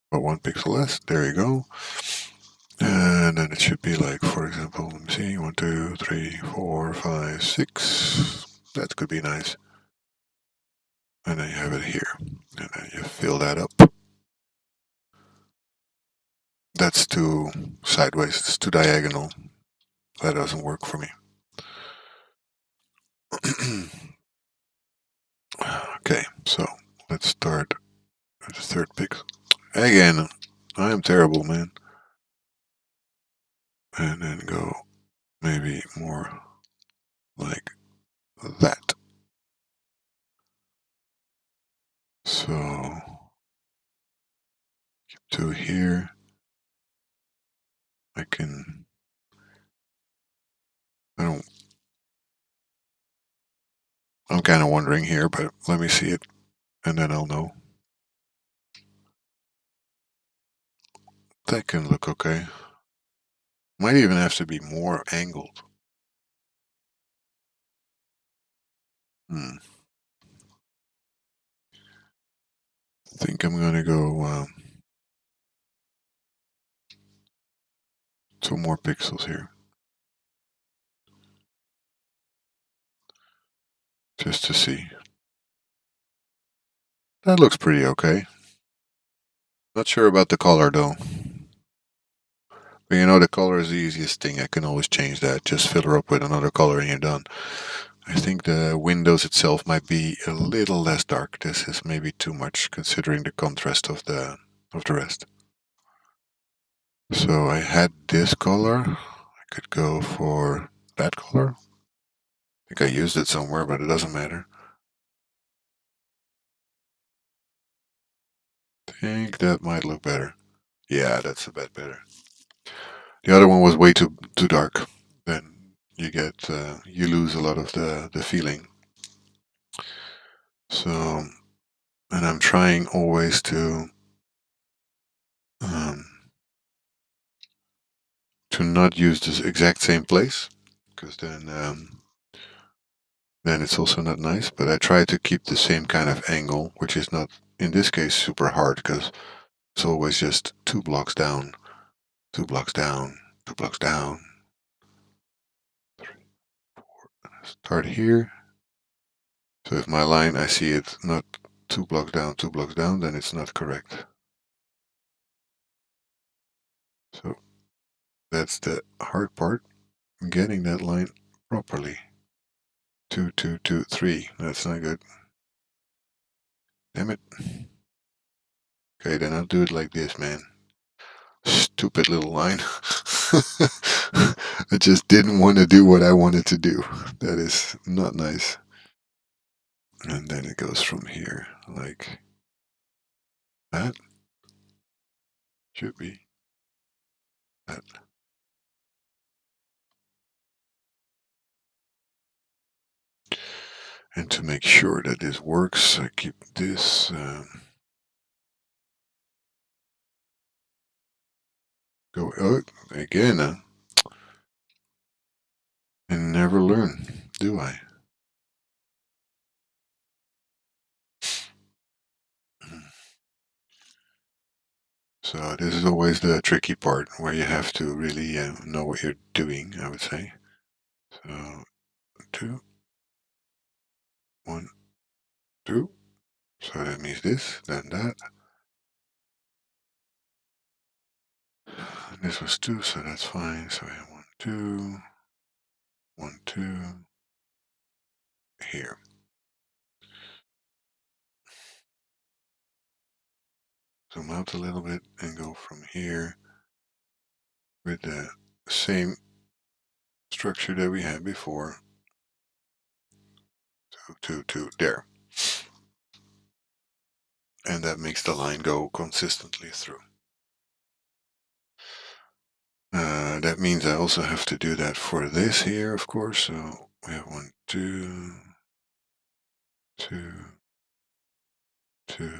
but 1 pixel less. There you go. And then it should be like, for example, let me see, 1, 2, 3, 4, 5, 6. That could be nice. And then you have it here. And then you fill that up. That's too sideways, it's too diagonal. That doesn't work for me. Okay, so let's start at the third pixel. Again, I am terrible, man. And then go maybe more like that. So to here, I can I don't. I'm kind of wondering here, but let me see it, and then I'll know. That can look okay. Might even have to be more angled. Hmm. I think I'm gonna go 2 more pixels here, just to see. That looks pretty okay. Not sure about the color though. But the color is the easiest thing. I can always change that. Just fill her up with another color and you're done. I think the windows itself might be a little less dark. This is maybe too much considering the contrast of the rest. So I had this color. I could go for that color. I think I used it somewhere, but it doesn't matter. I think that might look better. Yeah, that's a bit better. The other one was way too dark. Then you lose a lot of the feeling. So, and I'm trying always um, to not use this exact same place because then it's also not nice. But I try to keep the same kind of angle, which is not in this case super hard because it's always just 2 blocks down, 2 blocks down, 2 blocks down. Start here. So if my line I see it not 2 blocks down, 2 blocks down, then it's not correct. So that's the hard part, getting that line properly. 2, 2, 2, 3. That's not good. Damn it. Okay, then I'll do it like this, man. Stupid little line. I just didn't want to do what I wanted to do. That is not nice. And then it goes from here, like that. Should be that. And to make sure that this works, I keep this. Go again. And never learn, do I? So this is always the tricky part where you have to really know what you're doing, I would say. So 2, 1, 2. So that means this, then that. And this was 2, so that's fine. So we have 1, 2, 1, 2 here. Zoom out a little bit and go from here with the same structure that we had before. 2, 2, 2, there. And that makes the line go consistently through. That means I also have to do that for this here, of course. So we have 1, 2, 2, 2.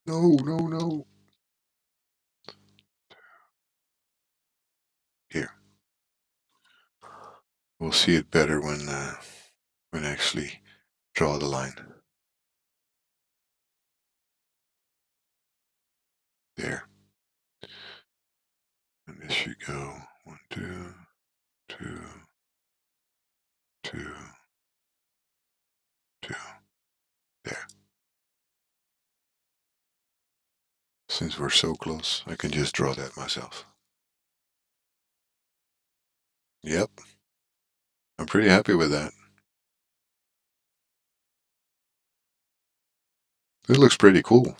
No, no, no. Here. We'll see it better when I actually draw the line. There. And this should go 1, 2, 2, 2, 2. There. Since we're so close, I can just draw that myself. Yep. I'm pretty happy with that. It looks pretty cool.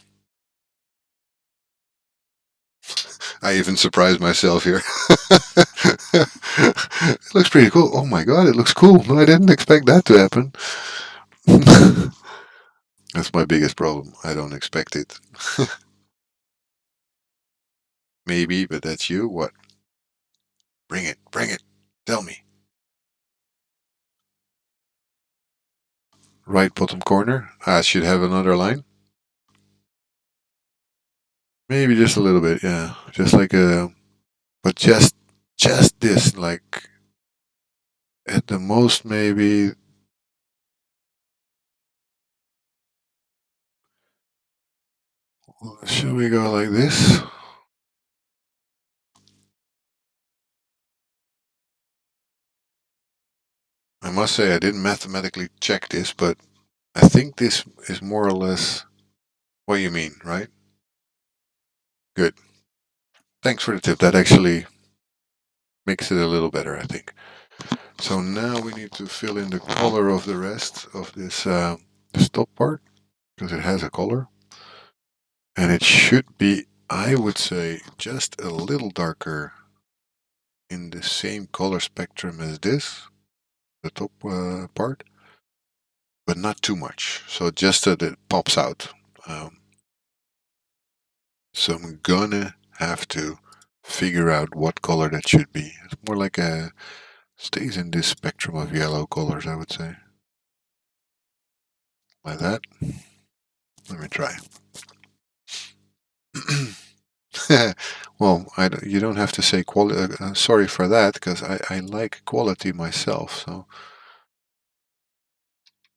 I even surprised myself here. It looks pretty cool. Oh my god, it looks cool. No, I didn't expect that to happen. That's my biggest problem. I don't expect it. Maybe, but that's you. What? Bring it. Bring it. Tell me. Right bottom corner. I should have another line. Maybe just a little bit, yeah. Just like a, but just this, like at the most maybe. Should we go like this? I must say I didn't mathematically check this, but I think this is more or less what you mean, right? Good. Thanks for the tip. That actually makes it a little better, I think. So now we need to fill in the color of the rest of this this top part because it has a color, and it should be, I would say, just a little darker in the same color spectrum as this, the top part, but not too much. So just that it pops out. Um, so I'm gonna have to figure out what color that should be. It's more like a stays in this spectrum of yellow colors, I would say. Like that. Let me try. Well, you don't have to say quality. Sorry for that, because I like quality myself. So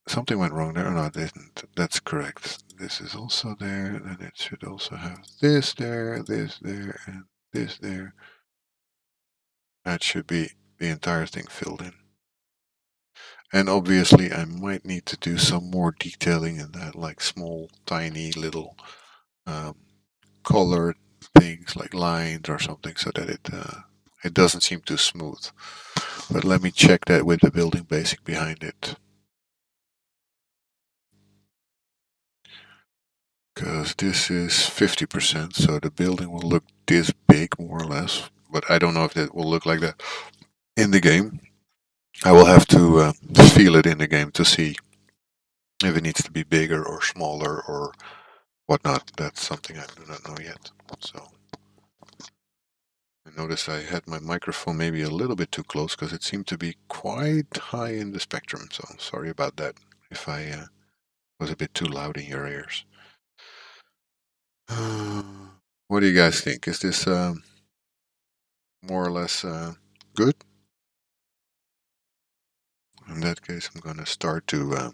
something went wrong there. No, it didn't. That's correct. This is also there, and it should also have this there, and this there. That should be the entire thing filled in. And obviously, I might need to do some more detailing in that, like small, tiny little um, colored things, like lines or something, so that it doesn't seem too smooth. But let me check that with the building basic behind it. Because this is 50%, so the building will look this big, more or less. But I don't know if it will look like that in the game. I will have to feel it in the game to see if it needs to be bigger or smaller or whatnot. That's something I do not know yet. So I noticed I had my microphone maybe a little bit too close because it seemed to be quite high in the spectrum. So sorry about that if I was a bit too loud in your ears. What do you guys think? Is this more or less good? In that case, I'm going to start to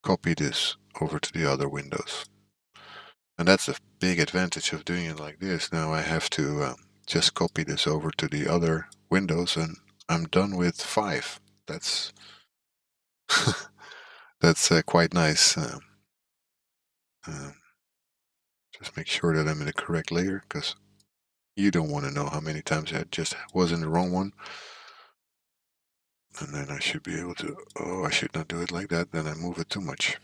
copy this over to the other windows. And that's a big advantage of doing it like this. Now I have to just copy this over to the other windows and I'm done with 5. That's that's quite nice. Um, just make sure that I'm in the correct layer because you don't want to know how many times I just was in the wrong one. And then I should be able to, oh, I should not do it like that. Then I move it too much.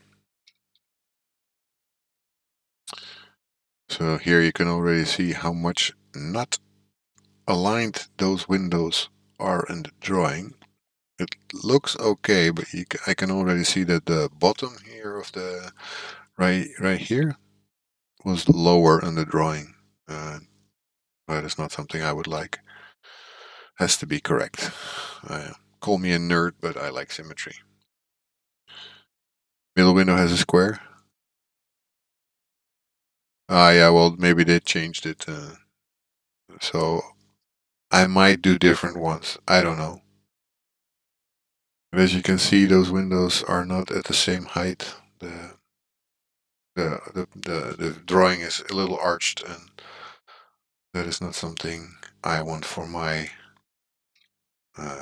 So here you can already see how much not aligned those windows are in the drawing. It looks okay, but I can already see that the bottom here of the right here was lower in the drawing. That is not something I would like. Has to be correct. Call me a nerd, but I like symmetry. Middle window has a square. Ah, yeah. Well, maybe they changed it, so I might do different ones. I don't know. But as you can see, those windows are not at the same height. The drawing is a little arched, and that is not something I want for my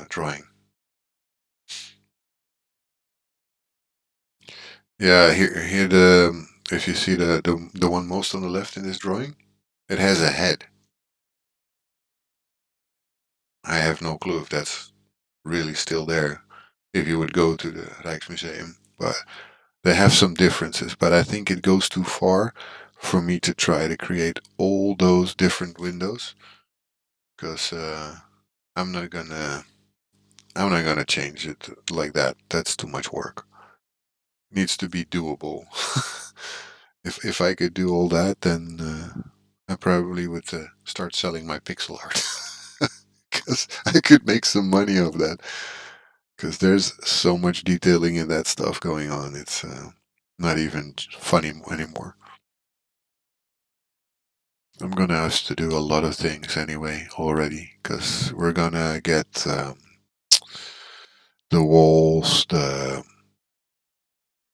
drawing. Yeah, here the if you see the one most on the left in this drawing, it has a head. I have no clue if that's really still there. If you would go to the Rijksmuseum, but they have some differences. But I think it goes too far for me to try to create all those different windows because I'm not gonna I'm not gonna change it like that. That's too much work. Needs to be doable. If I could do all that, then I probably would start selling my pixel art. Because I could make some money off that. Because there's so much detailing in that stuff going on. It's not even funny anymore. I'm gonna have to do a lot of things anyway already, because we're gonna get the walls, the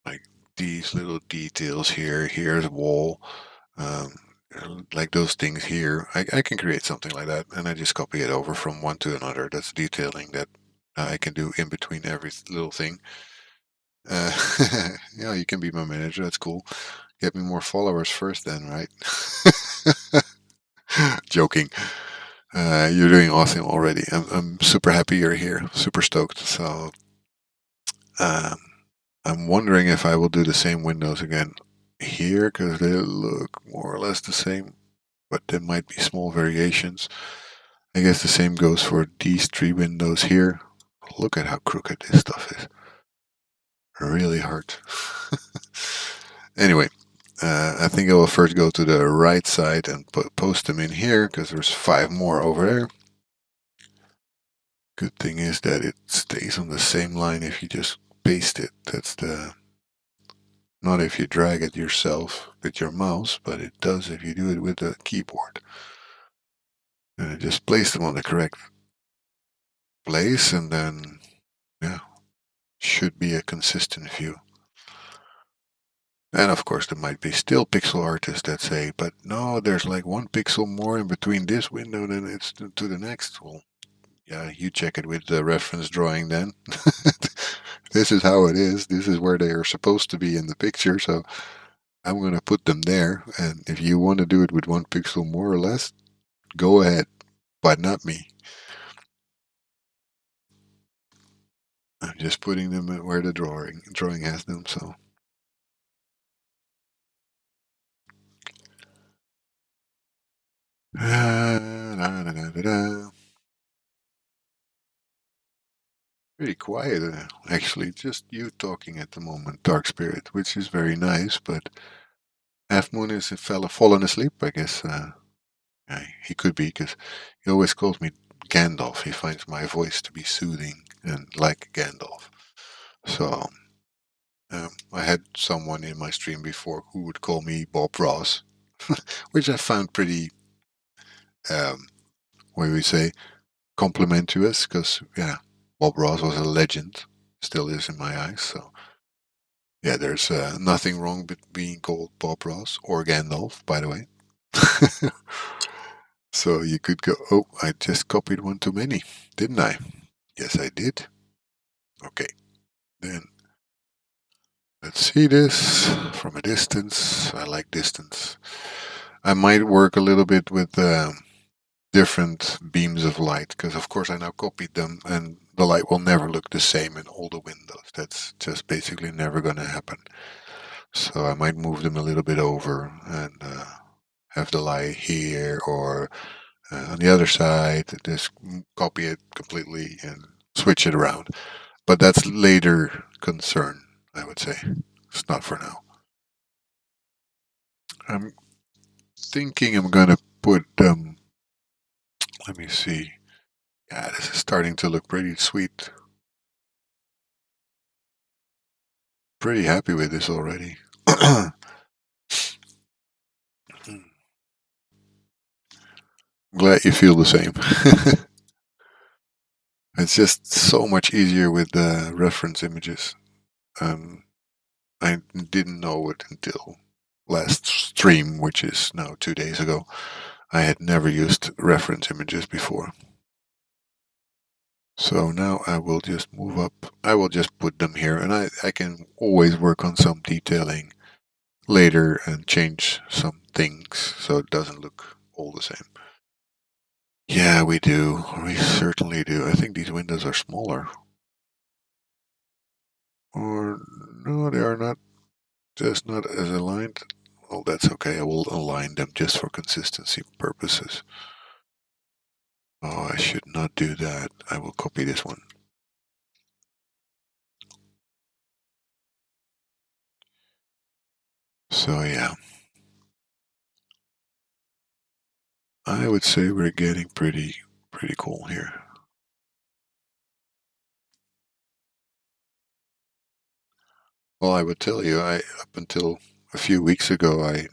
like these little details here. Here's a wall, um, like those things here. I can create something like that, and I just copy it over from one to another. That's detailing that I can do in between every little thing. Uh, yeah, you can be my manager. That's cool. Get me more followers first, then, right? Joking. You're doing awesome already. I'm super happy you're here. Super stoked. So um, I'm wondering if I will do the same windows again here because they look more or less the same, but there might be small variations. I guess the same goes for these three windows here. Look at how crooked this stuff is. Really hard. Anyway, I think I will first go to the right side and post them in here because there's 5 more over there. Good thing is that it stays on the same line if you just paste it. That's the not if you drag it yourself with your mouse, but it does if you do it with the keyboard. And I just place them on the correct place, and then yeah, should be a consistent view. And of course, there might be still pixel artists that say, but no, there's like 1 pixel more in between this window than it's to the next. Well, yeah, you check it with the reference drawing then. This is how it is. This is where they are supposed to be in the picture. So I'm going to put them there. And if you want to do it with 1 pixel more or less, go ahead, but not me. I'm just putting them where the drawing has them. So pretty quiet, actually. Just you talking at the moment, Dark Spirit, which is very nice. But Half Moon is a fella fallen asleep, I guess. Yeah, he could be, because he always calls me Gandalf. He finds my voice to be soothing and like Gandalf. So I had someone in my stream before who would call me Bob Ross, which I found pretty, um, what do we say, complimentous, because, yeah, Bob Ross was a legend, still is in my eyes. So, yeah, there's nothing wrong with being called Bob Ross or Gandalf, by the way. So you could go, oh, I just copied one too many, didn't I? Yes, I did. Okay, then let's see this from a distance. I like distance. I might work a little bit with different beams of light because, of course, I now copied them and the light will never look the same in all the windows. That's just basically never going to happen. So I might move them a little bit over and have the light here or on the other side, just copy it completely and switch it around. But that's later concern, I would say. It's not for now. I'm thinking I'm gonna put let me see. Yeah, this is starting to look pretty sweet. Pretty happy with this already. Glad you feel the same. It's just so much easier with the reference images. Um, I didn't know it until last stream, which is now 2 days ago. I had never used reference images before. So now I will just move up. I will just put them here, and I can always work on some detailing later and change some things so it doesn't look all the same. Yeah, we do. We certainly do. I think these windows are smaller. Or no, they are not. Just not as aligned. Well, that's okay. I will align them just for consistency purposes. Oh, I should not do that. I will copy this one. So yeah, I would say we're getting pretty cool here. Well, I would tell you, I up until a few weeks ago, I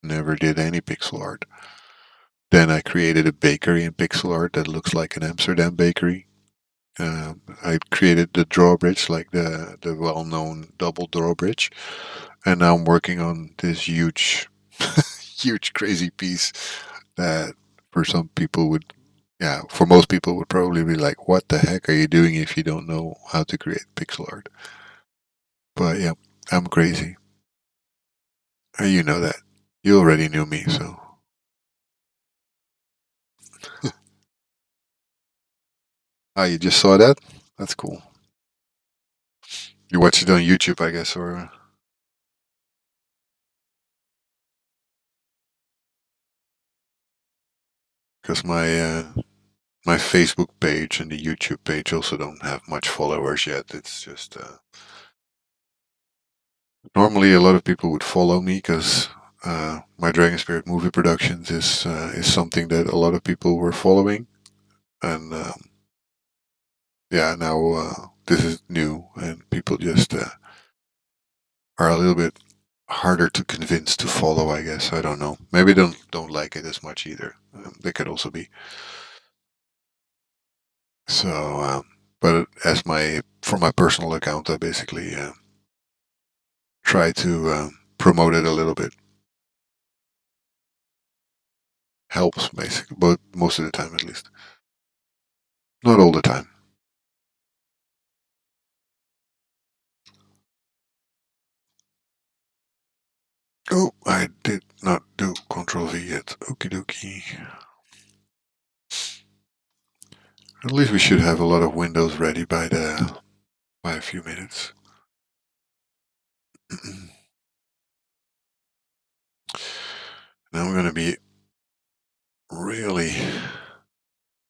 never did any pixel art. Then I created a bakery in pixel art that looks like an Amsterdam bakery. I created the drawbridge, like the well-known double drawbridge, and now I'm working on this huge, huge, crazy piece that for some people would, yeah, for most people would probably be like, "What the heck are you doing if you don't know how to create pixel art?" But yeah, I'm crazy. You know that. You already knew me, so. Oh, you just saw that? That's cool. You watched it on YouTube, I guess, or because my Facebook page and the YouTube page also don't have much followers yet. It's just normally a lot of people would follow me because my Dragon Spirit movie productions is something that a lot of people were following, and yeah, now this is new, and people just are a little bit harder to convince to follow. I guess I don't know. Maybe don't like it as much either. They could also be so. But as my for my personal account, I basically try to promote it a little bit. Helps basically, but most of the time at least. Not all the time. Oh, I did not do Control V yet. Okie dokie. At least we should have a lot of windows ready by a few minutes. Now I'm gonna be really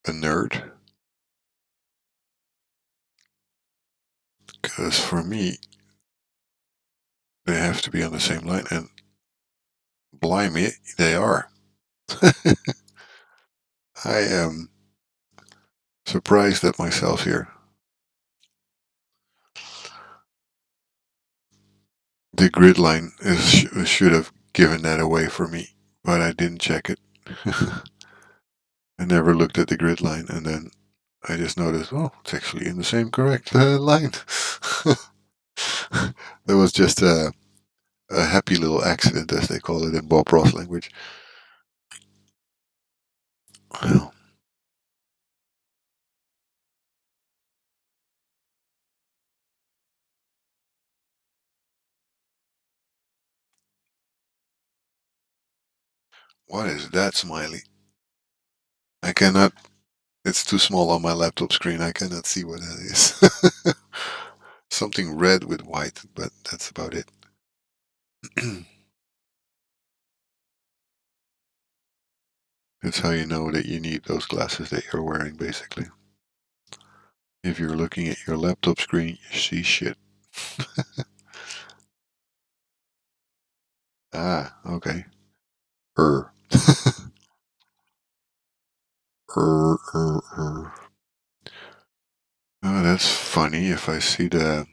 a nerd because for me they have to be on the same line, and blimey, they are. I am surprised at myself here. The grid line should have given that away for me, but I didn't check it. I never looked at the grid line, and then I just noticed, oh, it's actually in the same correct line. That was just a happy little accident, as they call it in Bob Ross language. Well, what is that smiley? I cannot. It's too small on my laptop screen. I cannot see what that is. Something red with white, but that's about it. That's how you know that you need those glasses that you're wearing, basically. If you're looking at your laptop screen, you see shit. Ah, okay. Er. Er. Oh, that's funny. If I see the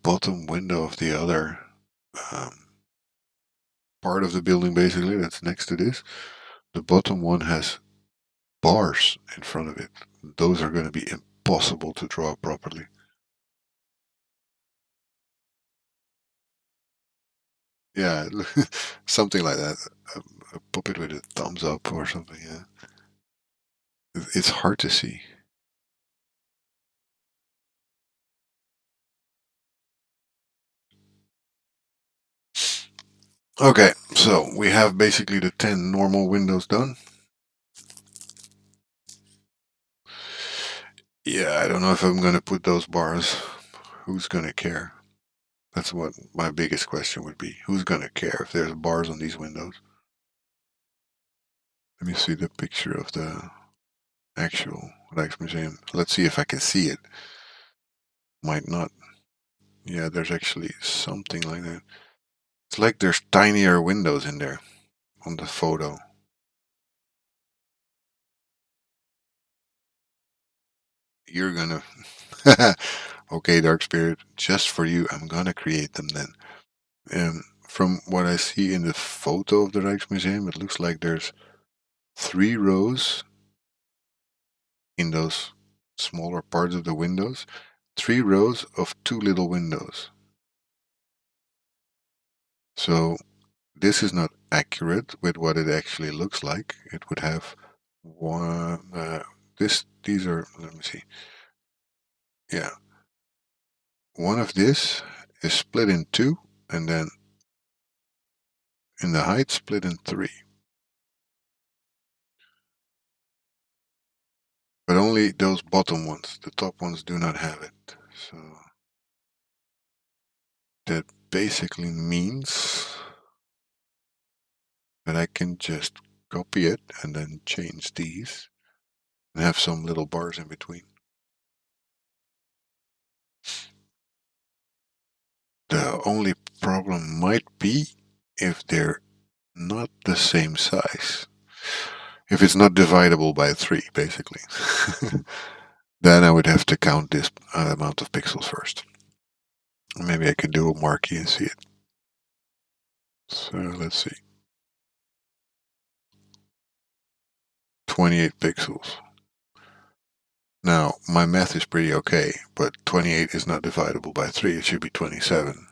bottom window of the other um, part of the building, basically that's next to this, the bottom one has bars in front of it. Those are going to be impossible to draw properly. Yeah, something like that. A puppet with a thumbs up or something. Yeah, it's hard to see. Okay, so we have basically the 10 normal windows done. Yeah, I don't know if I'm going to put those bars. Who's going to care? That's what my biggest question would be. Who's going to care if there's bars on these windows? Let me see the picture of the actual Rijksmuseum. Let's see if I can see it. Might not. Yeah, there's actually something like that. It's like there's tinier windows in there on the photo. You're gonna. Okay, Dark Spirit, just for you, I'm gonna create them then. From what I see in the photo of the Rijksmuseum, it looks like there's 3 rows in those smaller parts of the windows, 3 rows of 2 little windows. So this is not accurate with what it actually looks like. It would have one. These are. Let me see. Yeah, one of this is split in two, and then in the height split in three. But only those bottom ones. The top ones do not have it. So that basically means that I can just copy it and then change these and have some little bars in between. The only problem might be if they're not the same size. If it's not dividable by 3, basically. Then I would have to count this amount of pixels first. Maybe I can do a marquee and see it. So let's see. 28 pixels. Now, my math is pretty okay, but 28 is not dividable by 3. It should be 27.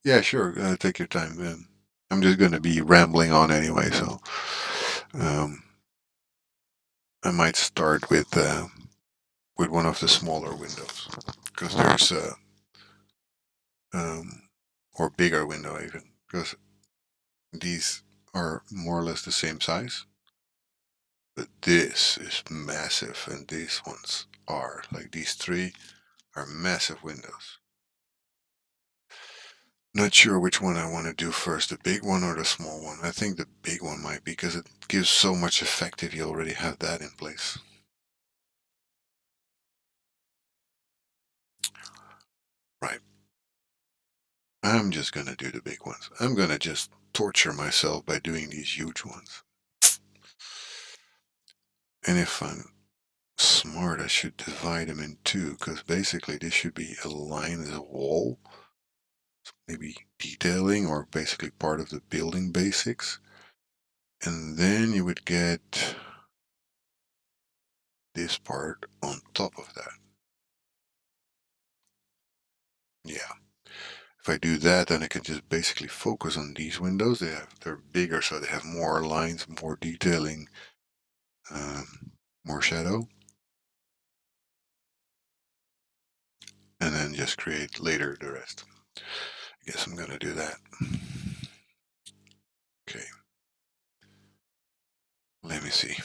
Yeah, sure. Take your time. I'm just going to be rambling on anyway, so um, I might start with one of the smaller windows because there's um, or bigger window even because these are more or less the same size. But this is massive, and these ones are like these 3 are massive windows. Not sure which one I want to do first, the big one or the small one. I think the big one might be because it gives so much effect if you already have that in place. Right. I'm just gonna do the big ones. I'm gonna just torture myself by doing these huge ones. And if I'm smart, I should divide them in two, because basically this should be a line as a wall, maybe detailing or basically part of the building basics. And then you would get this part on top of that. Yeah. If I do that, then I can just basically focus on these windows. They're bigger, so they have more lines, more detailing, more shadow, and then just create later the rest. I guess I'm gonna do that. Okay, let me see.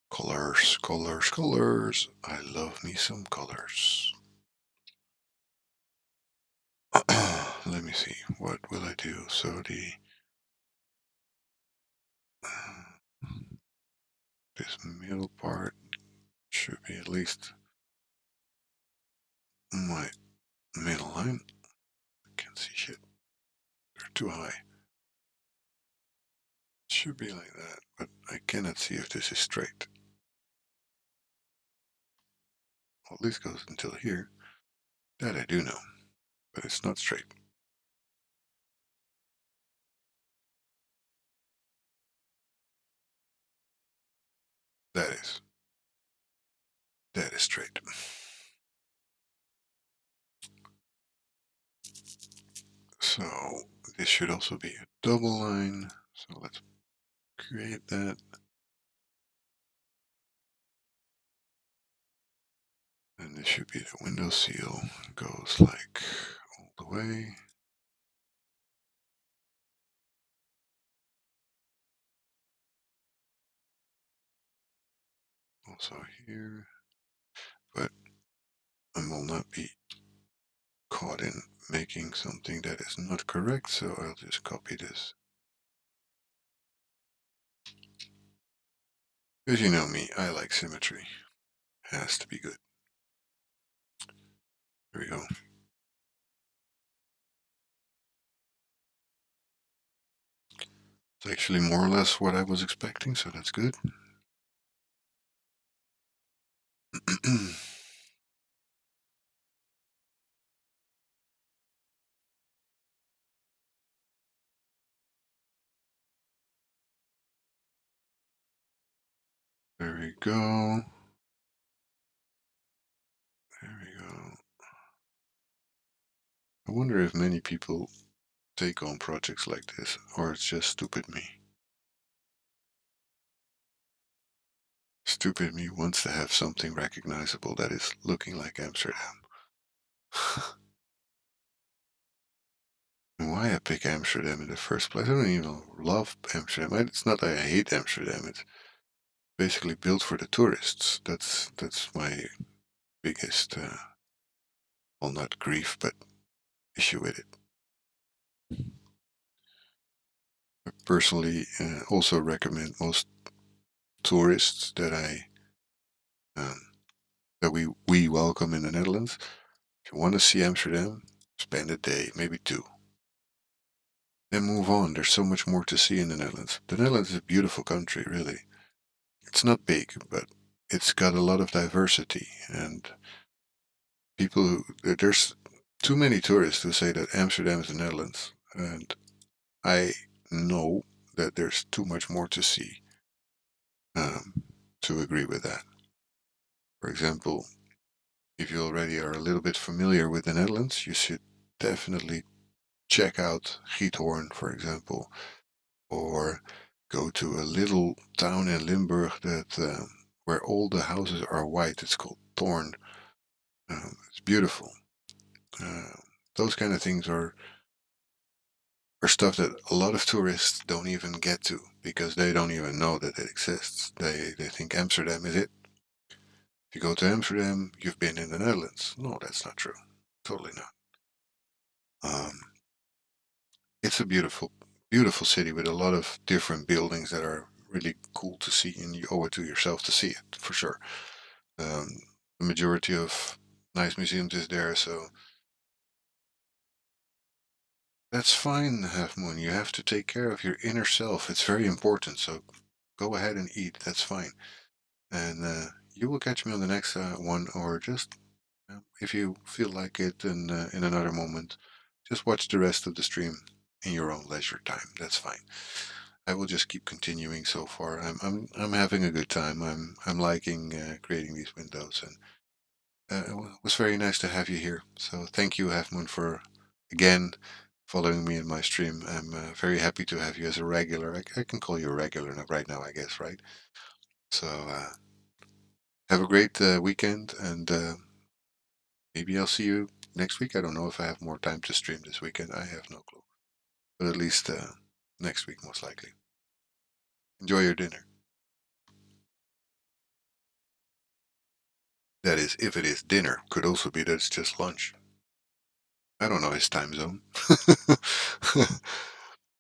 Colors, colors, colors. I love me some colors. Let me see. What will I do? So this middle part should be at least my middle line. I can't see shit. They're too high. It should be like that, but I cannot see if this is straight. Well, at least goes until here. That I do know, but it's not straight. That is. That is straight. So this should also be a double line. So let's create that. And this should be the window seal. Goes like all the way. Also here. But I will not be caught in making something that is not correct, so I'll just copy this. Because you know me, I like symmetry. Has to be good. Here we go. It's actually more or less what I was expecting, so that's good. There we go. There we go. I wonder if many people take on projects like this, or it's just stupid me. Stupid me wants to have something recognizable that is looking like Amsterdam. Why I pick Amsterdam in the first place? I don't even love Amsterdam. It's not that I hate Amsterdam. It's basically built for the tourists. That's my biggest, well, not grief, but issue with it. I personally also recommend most tourists um, that we welcome in the Netherlands. If you want to see Amsterdam, spend a day, maybe two. Then move on. There's so much more to see in the Netherlands. The Netherlands is a beautiful country, really. It's not big, but it's got a lot of diversity, and there's too many tourists who say that Amsterdam is the Netherlands, and I know that there's too much more to see um, to agree with that. For example, if you already are a little bit familiar with the Netherlands, you should definitely check out Giethoorn, for example, or go to a little town in Limburg that where all the houses are white. It's called Thorn. It's beautiful. Uh, those kind of things are stuff that a lot of tourists don't even get to because they don't even know that it exists. They think Amsterdam is it. If you go to Amsterdam, you've been in the Netherlands. No, that's not true. Totally not. Um, it's a beautiful, beautiful city with a lot of different buildings that are really cool to see, and you owe it to yourself to see it for sure. Um, the majority of nice museums is there, so that's fine, Half Moon. You have to take care of your inner self. It's very important. So go ahead and eat. That's fine. And you will catch me on the next one, or just if you feel like it, in another moment, just watch the rest of the stream in your own leisure time. That's fine. I will just keep continuing so far. I'm having a good time. I'm liking creating these windows, and it was very nice to have you here. So thank you, Half Moon, for again following me in my stream. I'm very happy to have you as a regular. I can call you a regular right now, I guess, right? So have a great weekend, and maybe I'll see you next week. I don't know if I have more time to stream this weekend. I have no clue, but at least next week, most likely. Enjoy your dinner. That is, if it is dinner. Could also be that it's just lunch. I don't know his time zone.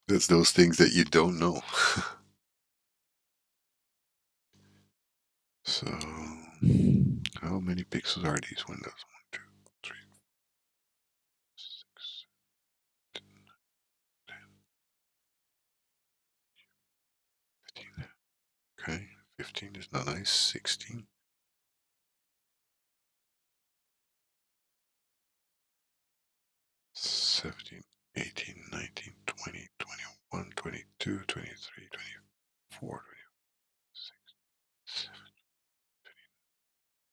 That's those things that you don't know. So, how many pixels are these windows? 1, 2, 3, 6, 15. Okay, 15 is not nice. 16, 17, 18, 19, 20, 21, 22, 23, 24, 26,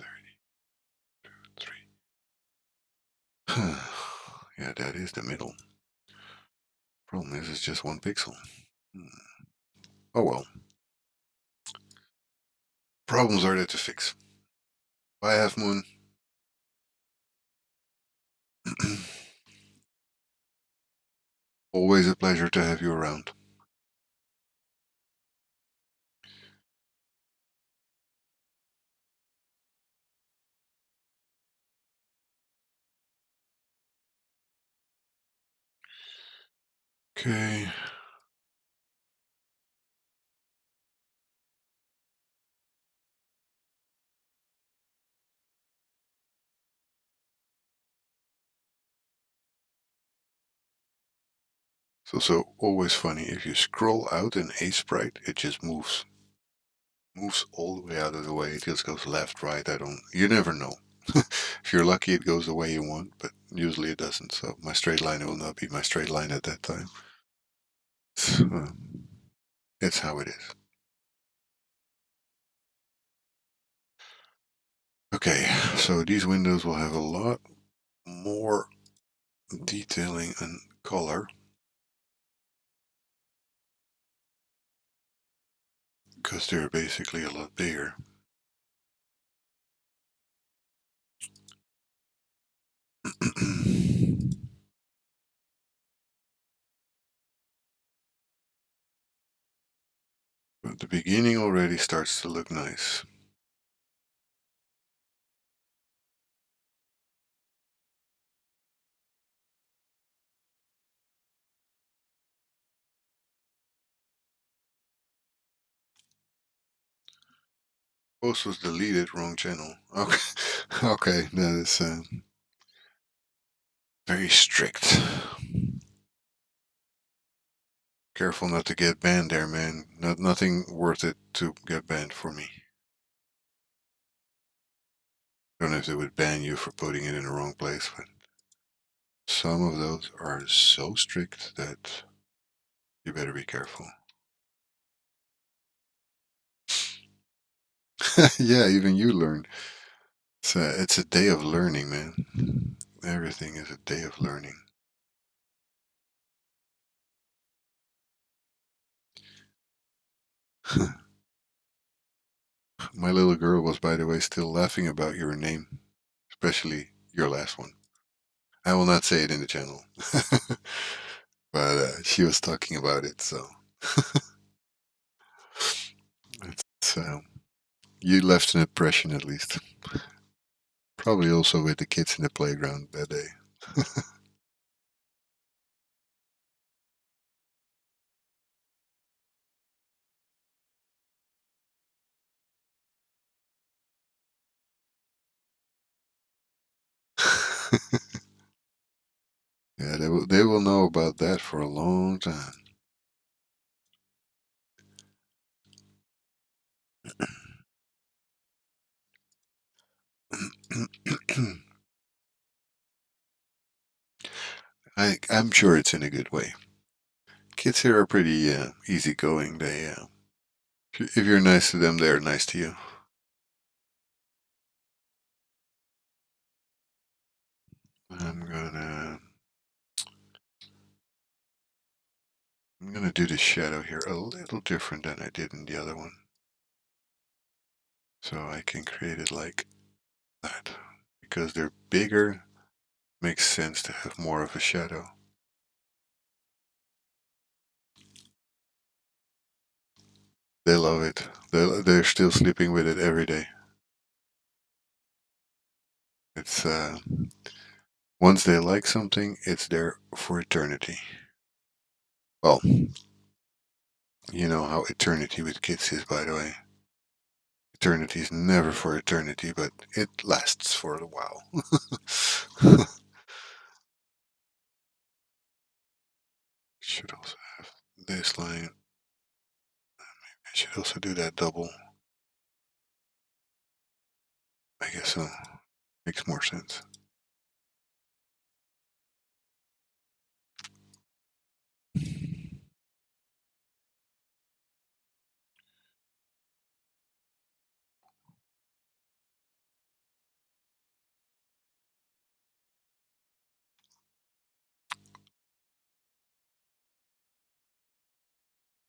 30. Yeah, that is the middle. Problem is, it's just 1 pixel. Hmm. Oh well. Problems are there to fix. Bye, Half Moon. Always a pleasure to have you around. Okay. So always funny. If you scroll out in a sprite, it just moves all the way out of the way. It just goes left, right. I don't. You never know. If you're lucky, it goes the way you want, but usually it doesn't. So my straight line will not be my straight line at that time. So, it's how it is. Okay, so these windows will have a lot more detailing and color because they're basically a lot bigger. But the beginning already starts to look nice. Post was deleted, wrong channel. Okay, okay, that is very strict. Careful not to get banned there, man. Nothing worth it to get banned for me. Don't know if they would ban you for putting it in the wrong place, but some of those are so strict that you better be careful. Yeah, even you learn. It's a day of learning, man. Everything is a day of learning. My little girl was, by the way, still laughing about your name, especially your last one. I will not say it in the channel, but she was talking about it, so it's, you left an impression at least. Probably also with the kids in the playground that day. Yeah, they will know about that for a long time. I'm sure it's in a good way. Kids here are pretty easygoing. They, if you're nice to them, they're nice to you. I'm gonna I'm gonna do the shadow here a little different than I did in the other one, so I can create it like that. Because they're bigger, makes sense to have more of a shadow. They love it. They're still sleeping with it every day. It's once they like something, it's there for eternity. Well, you know how eternity with kids is, by the way. Eternity is never for eternity, but it lasts for a while. Should also have this line. I should also do that double. I guess so. Makes more sense.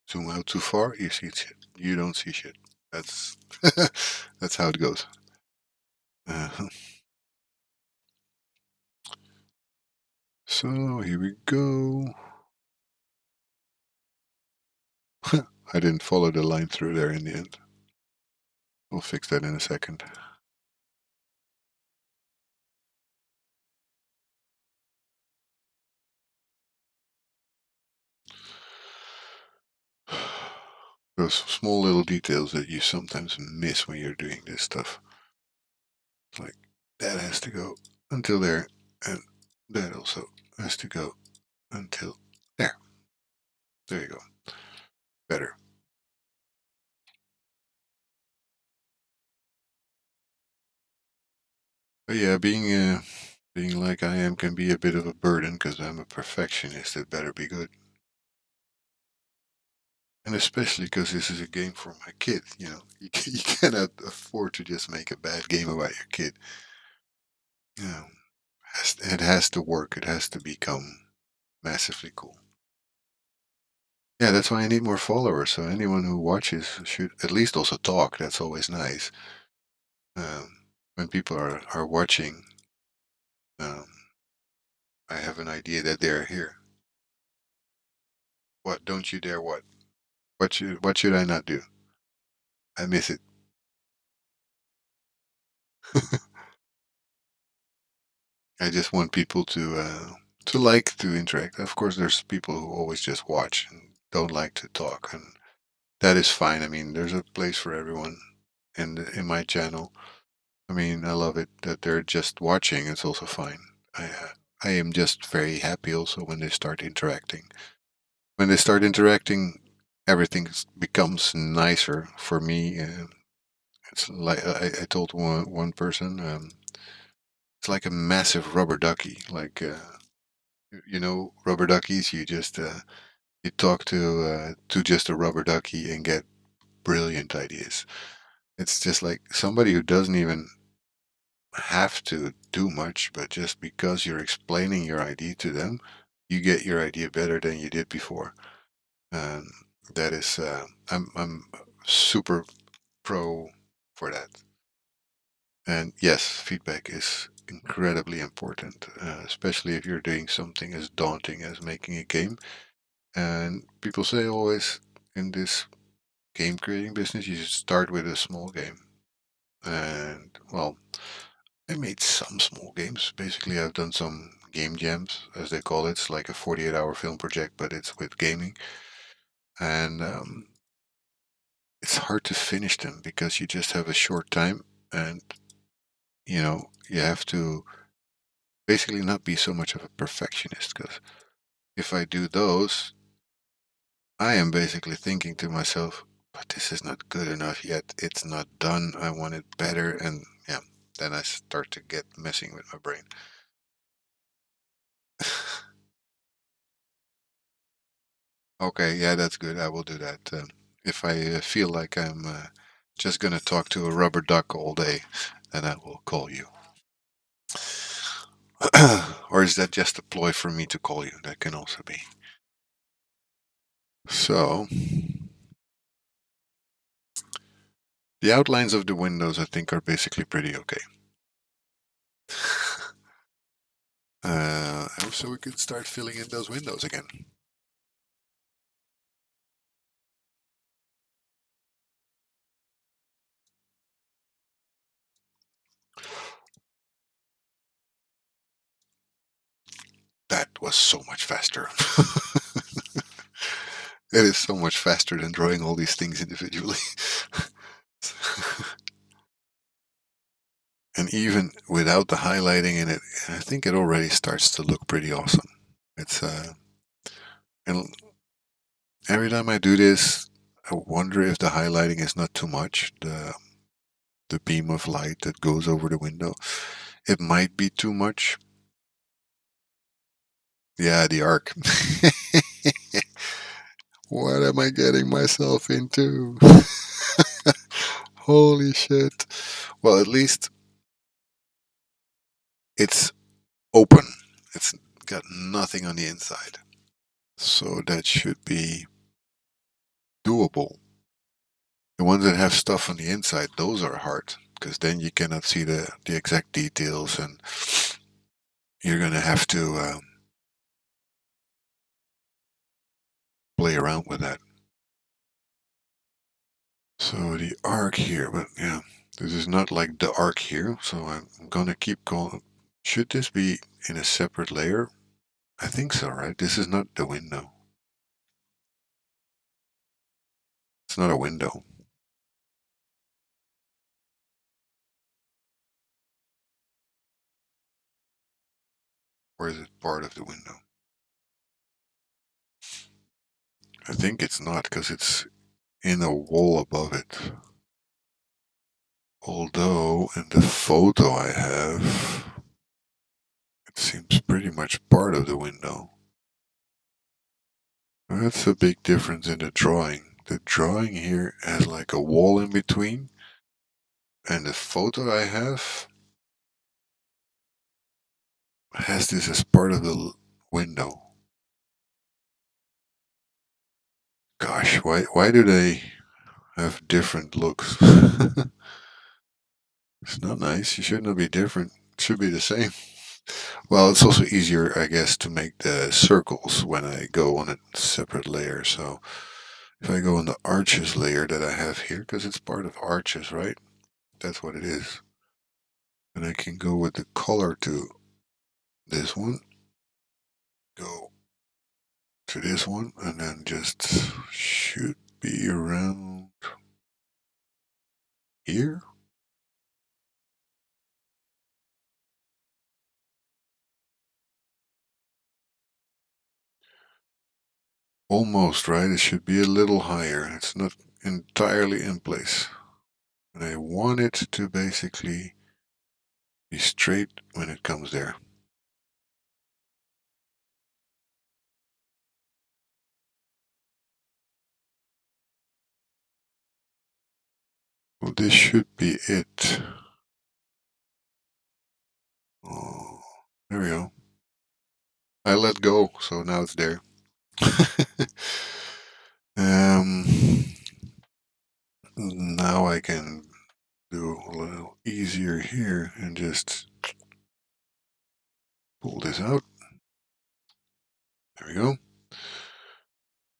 Zoom out too far, you see shit. You don't see shit. That's that's how it goes. Uh, so here we go. I didn't follow the line through there in the end. We'll fix that in a second. Those small little details that you sometimes miss when you're doing this stuff. Like that has to go until there, and that also has to go until there. There you go. Better. But yeah, being like I am can be a bit of a burden because I'm a perfectionist. It better be good. And especially because this is a game for my kid, you cannot afford to just make a bad game about your kid. You know, it has to work. It has to become massively cool. Yeah, that's why I need more followers. So anyone who watches should at least also talk. That's always nice. When people are watching, um, I have an idea that they're here. What? Don't you dare! What? What should I not do? I miss it. I just want people to like to interact. Of course, there's people who always just watch and don't like to talk, and that is fine. I mean, there's a place for everyone in my channel. I mean, I love it that they're just watching. It's also fine. I am just very happy also when they start interacting. When they start interacting, everything becomes nicer for me. It's like I told one person, it's like a massive rubber ducky. Like rubber duckies. You talk to just a rubber ducky and get brilliant ideas. It's just like somebody who doesn't even have to do much, but just because you're explaining your idea to them, you get your idea better than you did before. And that is, I'm super pro for that. And yes, feedback is incredibly important, especially if you're doing something as daunting as making a game. And people say always in this game creating business, you should start with a small game. And well, I made some small games. Basically, I've done some game jams, as they call it. It's like a 48-hour film project, but it's with gaming. And it's hard to finish them because you just have a short time. And, you have to basically not be so much of a perfectionist because if I do those, I am basically thinking to myself, but this is not good enough yet. It's not done. I want it better. And yeah, then I start to get messing with my brain. Okay, yeah, that's good. I will do that. If I feel like I'm just going to talk to a rubber duck all day, then I will call you. Or is that just a ploy for me to call you? That can also be. So, the outlines of the windows, I think, are basically pretty okay. So we can start filling in those windows again. That was so much faster. It is so much faster than drawing all these things individually. And even without the highlighting in it, I think it already starts to look pretty awesome. It's and every time I do this, I wonder if the highlighting is not too much. The beam of light that goes over the window, it might be too much. Yeah, the arc. What am I getting myself into? Holy shit. Well, at least it's open. It's got nothing on the inside. So that should be doable. The ones that have stuff on the inside, those are hard because then you cannot see the exact details, and you're gonna have to play around with that. So the arc here, but yeah, this is not like the arc here. So I'm gonna keep going. Should this be in a separate layer? I think so, right? This is not the window. It's not a window. Or is it part of the window? I think it's not because it's in a wall above it. Although in the photo I have, it seems pretty much part of the window. That's a big difference in the drawing. The drawing here has like a wall in between, and the photo I have has this as part of the window. Gosh, why do they have different looks? It's not nice. You shouldn't be different. It should be the same. Well, it's also easier, I guess, to make the circles when I go on a separate layer. So if I go on the arches layer that I have here, because it's part of arches, right? That's what it is. And I can go with the color to this one, go to this one, and then just should be around here. Almost, right? It should be a little higher. It's not entirely in place. And I want it to basically be straight when it comes there. Well, this should be it. Oh, there we go. I let go, so now it's there. um, Now I can do a little easier here and just pull this out. There we go.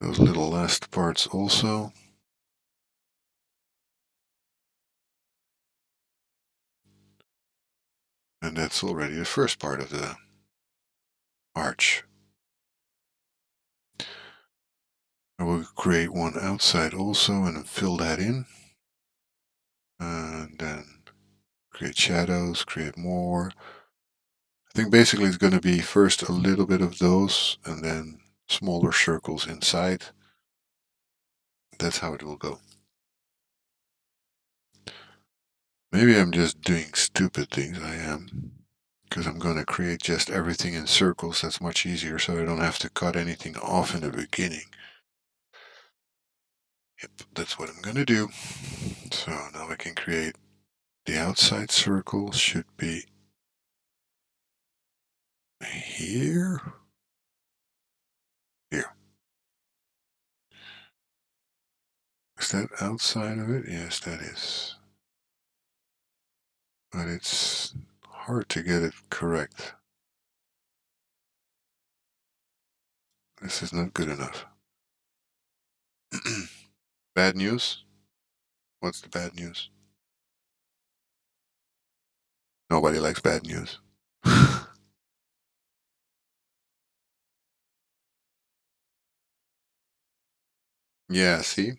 Those little last parts also. And that's already the first part of the arch. I will create one outside also and fill that in. And then create shadows, create more. I think basically it's going to be first a little bit of those and then smaller circles inside. That's how it will go. Maybe I'm just doing stupid things. I am. Because I'm going to create just everything in circles. That's much easier so I don't have to cut anything off in the beginning. Yep, that's what I'm going to do. So now I can create the outside circle should be here. Here. Is that outside of it? Yes, that is. But it's hard to get it correct. This is not good enough. Bad news? What's the bad news? Nobody likes bad news. Yeah, see?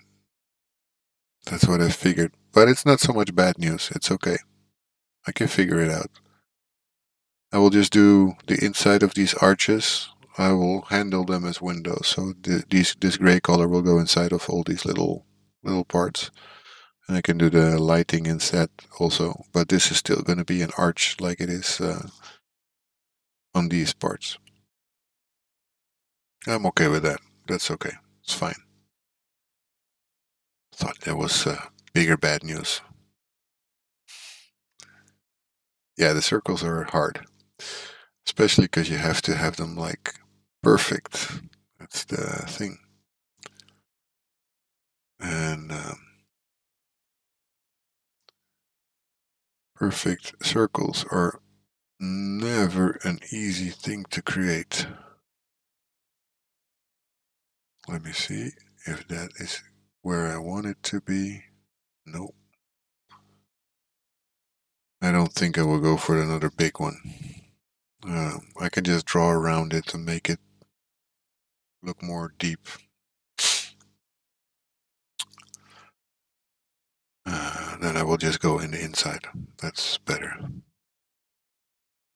That's what I figured. But it's not so much bad news. It's okay. I can figure it out. I will just do the inside of these arches. I will handle them as windows. So this gray color will go inside of all these little parts. And I can do the lighting instead also. But this is still going to be an arch like it is on these parts. I'm okay with that. That's okay. It's fine. Thought there was bigger bad news. Yeah, the circles are hard, especially because you have to have them like perfect. That's the thing. And perfect circles are never an easy thing to create. Let me see if that is where I want it to be. Nope. I don't think I will go for another big one. I can just draw around it to make it look more deep. Then I will just go in the inside. That's better.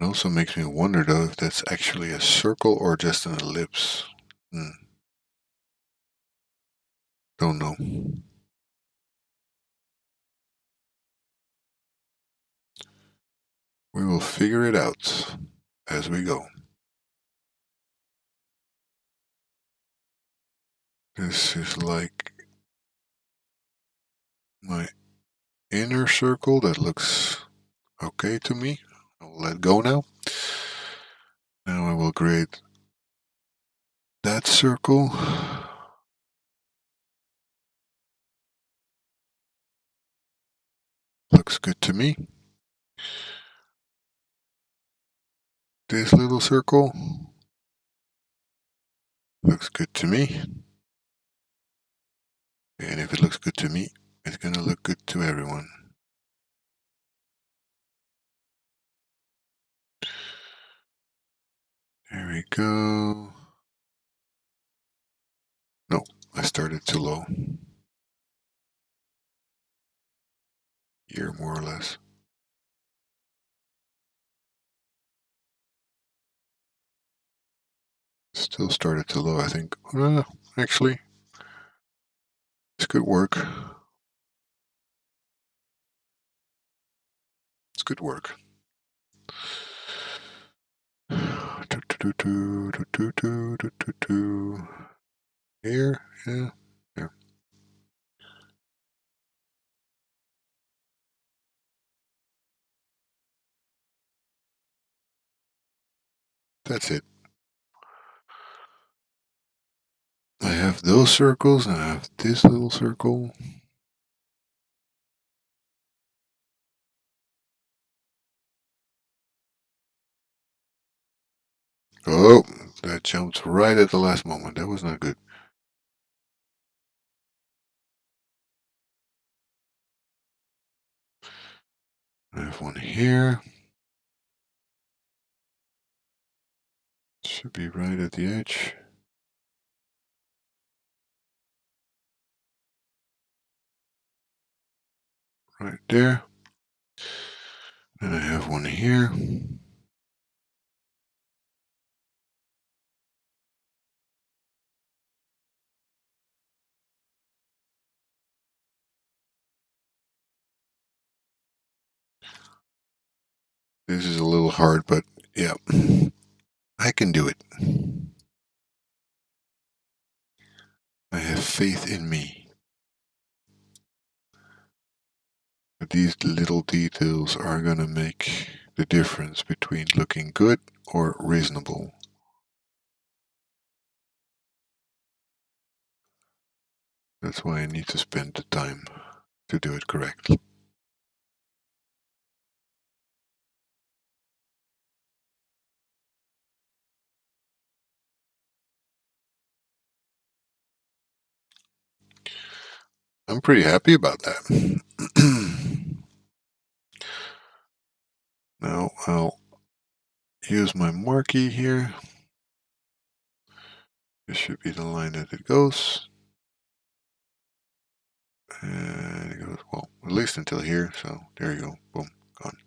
It also makes me wonder though if that's actually a circle or just an ellipse. Hmm. Don't know. We will figure it out as we go. This is like my inner circle that looks okay to me. I'll let go now. Now I will create that circle. Looks good to me. This little circle looks good to me. And if it looks good to me, it's gonna look good to everyone. There we go. No, I started too low. Here, more or less. Still started too low, I think. Actually, this could work. It's good work. Here, yeah, here. That's it. I have those circles, and I have this little circle. Oh, that jumped right at the last moment. That was not good. I have one here. Should be right at the edge. Right there. And I have one here. This is a little hard, but yeah, I can do it. I have faith in me. But these little details are gonna make the difference between looking good or reasonable. That's why I need to spend the time to do it correctly. I'm pretty happy about that. Now I'll use my marquee here. This should be the line that it goes. And it goes, well, at least until here. So there you go. Boom, gone.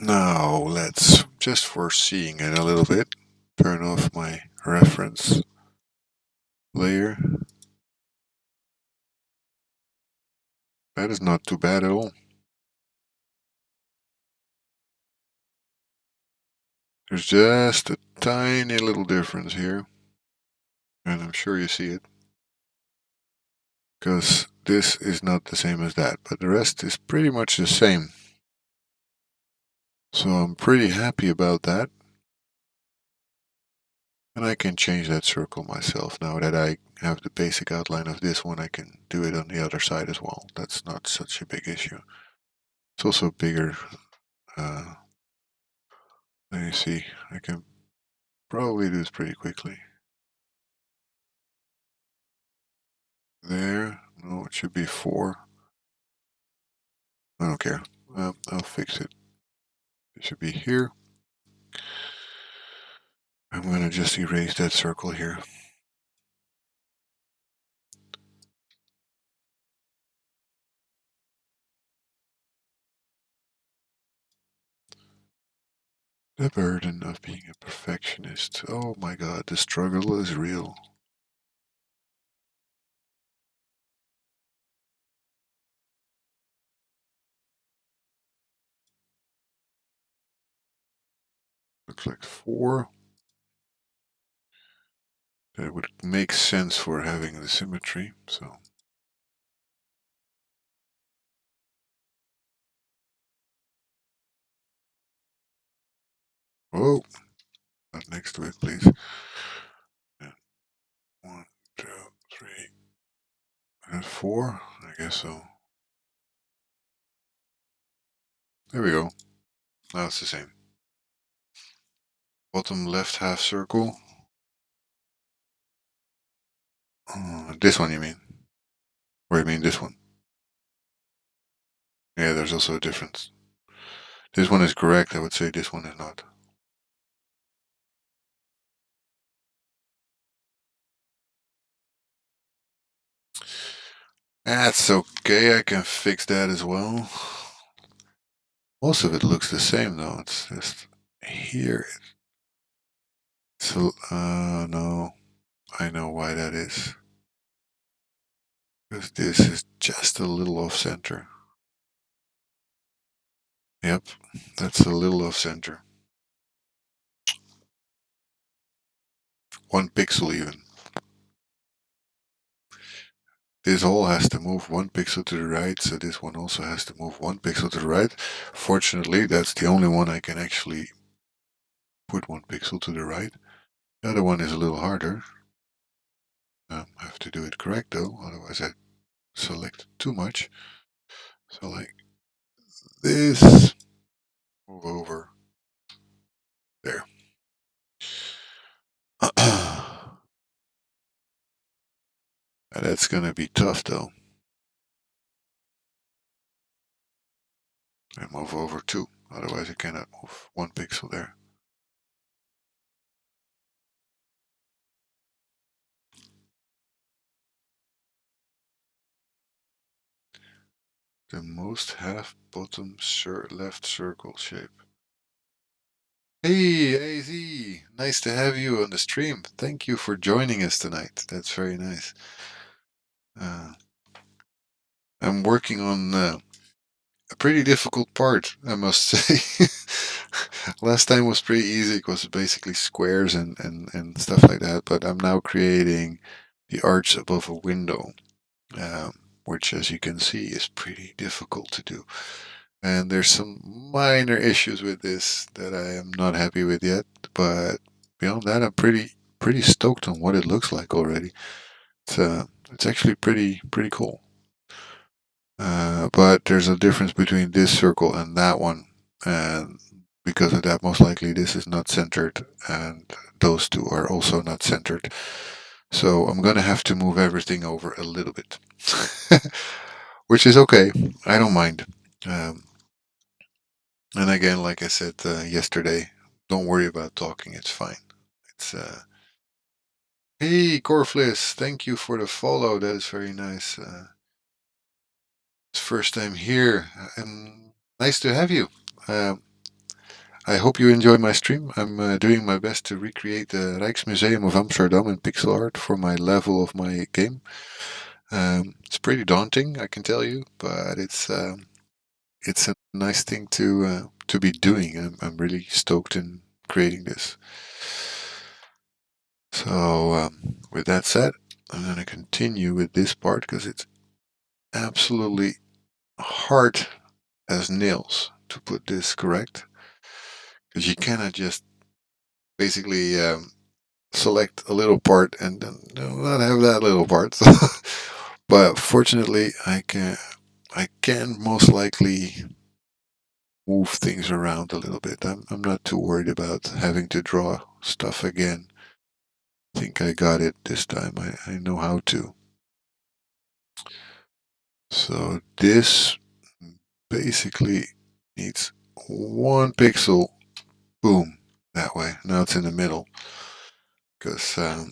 Now let's, just for seeing it a little bit, turn off my reference layer. That is not too bad at all. There's just a tiny little difference here. And I'm sure you see it. Because this is not the same as that. But the rest is pretty much the same. So I'm pretty happy about that. And I can change that circle myself. Now that I have the basic outline of this one, I can do it on the other side as well. That's not such a big issue. It's also bigger. Let me see. I can probably do this pretty quickly. There. No, it should be 4. I don't care. I'll fix it. It should be here. I'm going to just erase that circle here. The burden of being a perfectionist. Oh my god, the struggle is real. Looks like 4. That would make sense for having the symmetry, so. Oh, not next to it, please. Yeah. 1, 2, 3, and 4. I guess so. There we go. Now it's the same. Bottom left half circle. This one, you mean? Or you mean this one? Yeah, there's also a difference. This one is correct. I would say this one is not. That's okay. I can fix that as well. Most of it looks the same though. It's just here. So, no. I know why that is. Because this is just a little off center. Yep, that's a little off center. 1 pixel even. This hole has to move 1 pixel to the right, so this one also has to move 1 pixel to the right. Fortunately, that's the only one I can actually put 1 pixel to the right. The other one is a little harder. I have to do it correct though, otherwise I select too much. So like this, move over there. And that's gonna be tough though. I move over 2, otherwise I cannot move 1 pixel there. The most half bottom left circle shape. Hey, AZ! Nice to have you on the stream. Thank you for joining us tonight. That's very nice. Uh, I'm working on a pretty difficult part, I must say. Last time was pretty easy. It was basically squares and stuff like that. But I'm now creating the arch above a window, which, as you can see, is pretty difficult to do. And there's some minor issues with this that I am not happy with yet. But beyond that, I'm pretty stoked on what it looks like already. It's actually pretty cool. But there's a difference between this circle and that one, and because of that, most likely this is not centered, and those two are also not centered. So I'm gonna have to move everything over a little bit, which is okay. I don't mind. Um, and again, like I said yesterday, don't worry about talking. It's fine. It's Hey Corflis, thank you for the follow. That is very nice. It's first time here, and nice to have you. Um, I hope you enjoy my stream. I'm doing my best to recreate the Rijksmuseum of Amsterdam in pixel art for my level of my game. It's pretty daunting, I can tell you, but it's a nice thing to be doing. I'm really stoked in creating this. So with that said, I'm going to continue with this part because it's absolutely hard as nails to put this correct. Because you cannot just basically select a little part and then not have that little part. But fortunately, I can most likely move things around a little bit. I'm not too worried about having to draw stuff again. I think I got it this time. I know how to. So this basically needs 1 pixel. Boom. That way. Now it's in the middle. Because uh,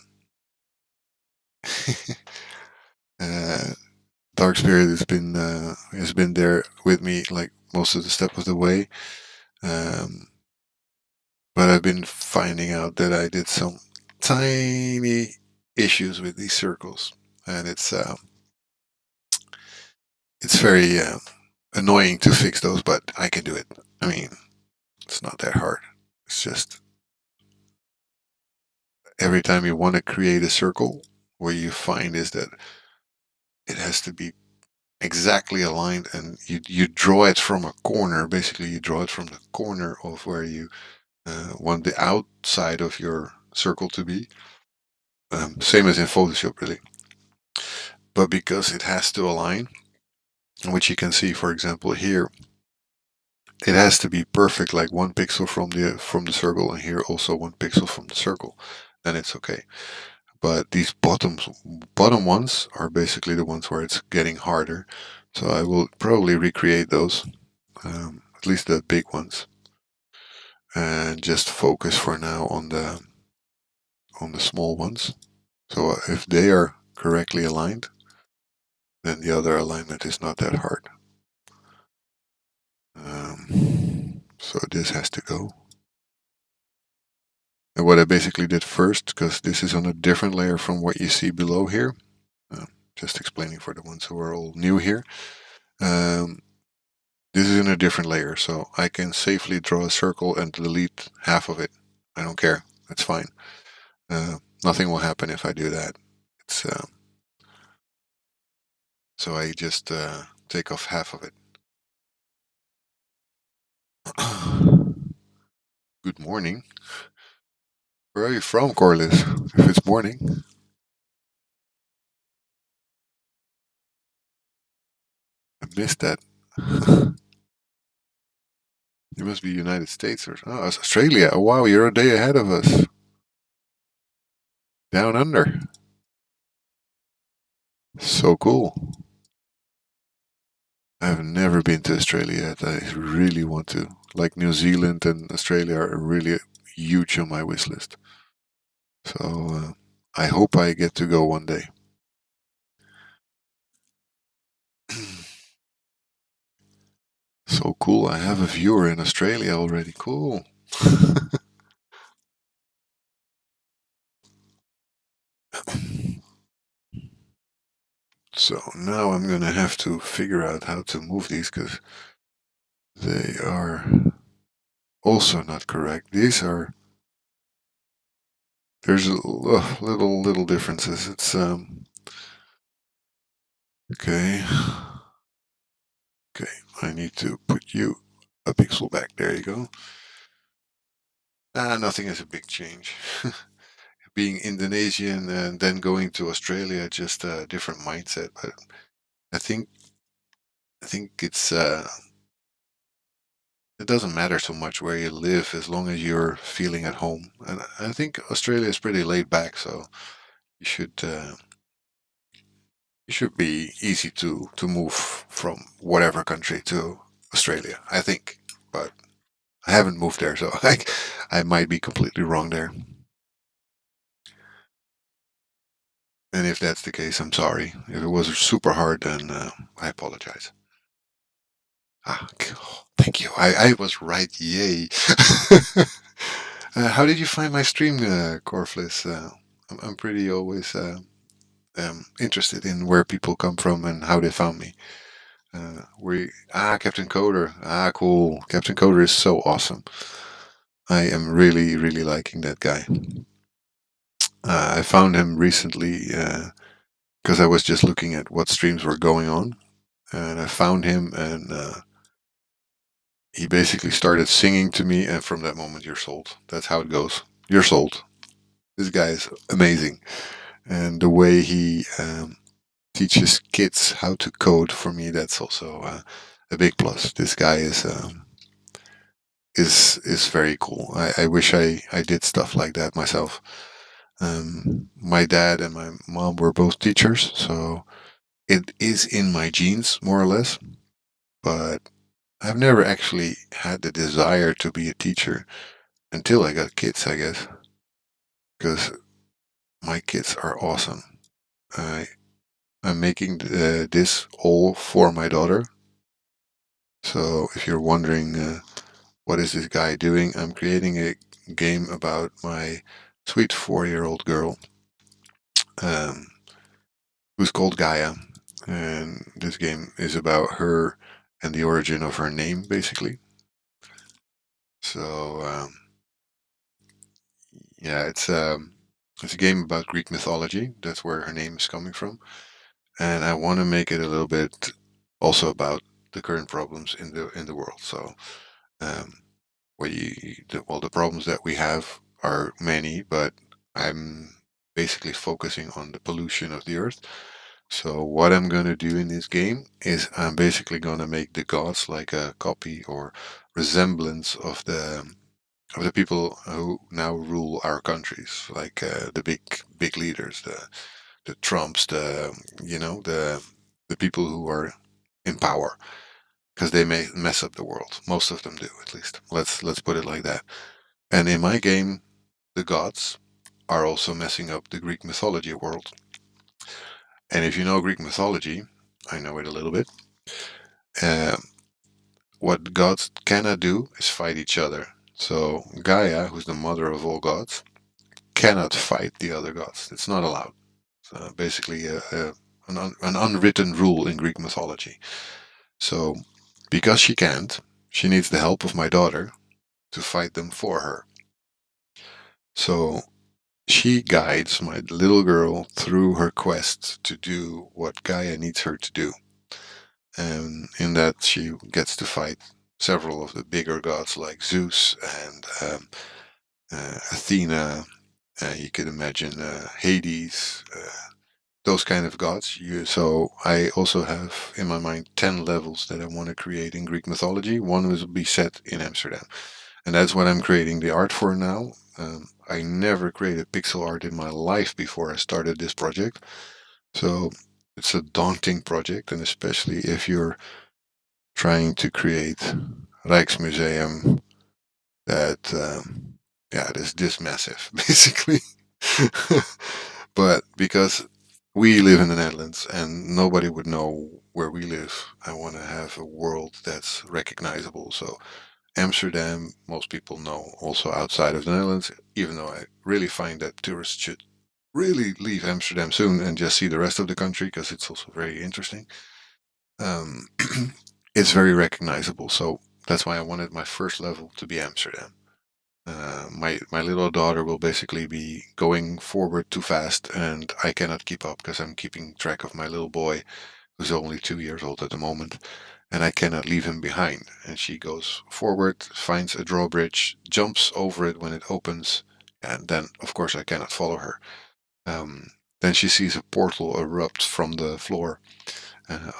Dark Spirit has been there with me like most of the step of the way. Um, But I've been finding out that I did some tiny issues with these circles, and it's very annoying to fix those, but I can do it. I mean, it's not that hard. It's just every time you want to create a circle, what you find is that it has to be exactly aligned, and you draw it from a corner. Basically, you draw it from the corner of where you want the outside of your circle to be. Same as in Photoshop, really. But because it has to align, which you can see, for example, here, it has to be perfect, like 1 pixel from the circle, and here also 1 pixel from the circle. Then it's okay. But these bottom ones are basically the ones where it's getting harder. So I will probably recreate those, at least the big ones, and just focus for now on the small ones. So if they are correctly aligned, then the other alignment is not that hard. So this has to go. And what I basically did first, because this is on a different layer from what you see below here, uh, just explaining for the ones who are all new here. Um, this is in a different layer, so I can safely draw a circle and delete half of it. I don't care. That's fine. Nothing will happen if I do that. It's so I just take off half of it. Good morning. Where are you from, Corliss? If it's morning, I missed that. You must be United States or oh, it's Australia. Oh wow, you're a day ahead of us. Down under. So cool. I've never been to Australia yet. I really want to. Like New Zealand and Australia are really huge on my wish list. So I hope I get to go one day. So cool. I have a viewer in Australia already. Cool. So now I'm gonna have to figure out how to move these because they are also not correct. These are there's a little differences. It's okay. Okay, I need to put you a pixel back. There you go. Nothing is a big change. Being Indonesian and then going to Australia, just a different mindset. But I think I think it doesn't matter so much where you live as long as you're feeling at home. And I think Australia is pretty laid back, so you should uh, it should be easy to move from whatever country to Australia. I think, but I haven't moved there, so I might be completely wrong there. And if that's the case, I'm sorry. If it was super hard, then I apologize. Thank you. I was right. Yay. How did you find my stream, Corfless? I'm pretty always interested in where people come from and how they found me. Captain Coder. Cool. Captain Coder is so awesome. I am really, really liking that guy. I found him recently because I was just looking at what streams were going on, and I found him, and he basically started singing to me, and from that moment, you're sold. That's how it goes. You're sold. This guy is amazing, and the way he teaches kids how to code for me, that's also a big plus. This guy is very cool. I wish I did stuff like that myself. My dad and my mom were both teachers, so it is in my genes more or less. But I've never actually had the desire to be a teacher until I got kids, I guess, because my kids are awesome. I I'm making this all for my daughter. So if you're wondering what is this guy doing, I'm creating game about my sweet 4-year-old girl, um, who's called Gaia. And this game is about her and the origin of her name, basically. So yeah, it's a game about Greek mythology. That's where her name is coming from, and I want to make it a little bit also about the current problems in the world. So um, the problems that we have are many, but I'm basically focusing on the pollution of the earth. So what I'm going to do in this game is I'm basically going to make the gods like a copy or resemblance of the people who now rule our countries, like the big leaders, the Trumps, the people who are in power, because they may mess up the world. Most of them do, at least. Let's put it like that. And in my game, the gods are also messing up the Greek mythology world. And if you know Greek mythology, I know it a little bit. Uh, what gods cannot do is fight each other. So Gaia, who's the mother of all gods, cannot fight the other gods. It's not allowed. So basically, an unwritten rule in Greek mythology. So, because she can't, she needs the help of my daughter to fight them for her. So, she guides my little girl through her quest to do what Gaia needs her to do. And in that, she gets to fight several of the bigger gods like Zeus and Athena. You could imagine Hades, those kind of gods. So I also have in my mind 10 levels that I want to create in Greek mythology. One will be set in Amsterdam, and that's what I'm creating the art for now. I never created pixel art in my life before I started this project, so it's a daunting project, and especially if you're trying to create Rijksmuseum that yeah, it is this massive basically. But because we live in the Netherlands and nobody would know where we live, I want to have a world that's recognizable. So Amsterdam, most people know also outside of the Netherlands, even though I really find that tourists should really leave Amsterdam soon and just see the rest of the country because it's also very interesting. Um, it's very recognizable. So that's why I wanted my first level to be Amsterdam. My little daughter will basically be going forward too fast, and I cannot keep up because I'm keeping track of my little boy, who's only 2 years old at the moment, and I cannot leave him behind. And she goes forward, finds a drawbridge, jumps over it when it opens, and then, of course, I cannot follow her. Um, then she sees a portal erupt from the floor,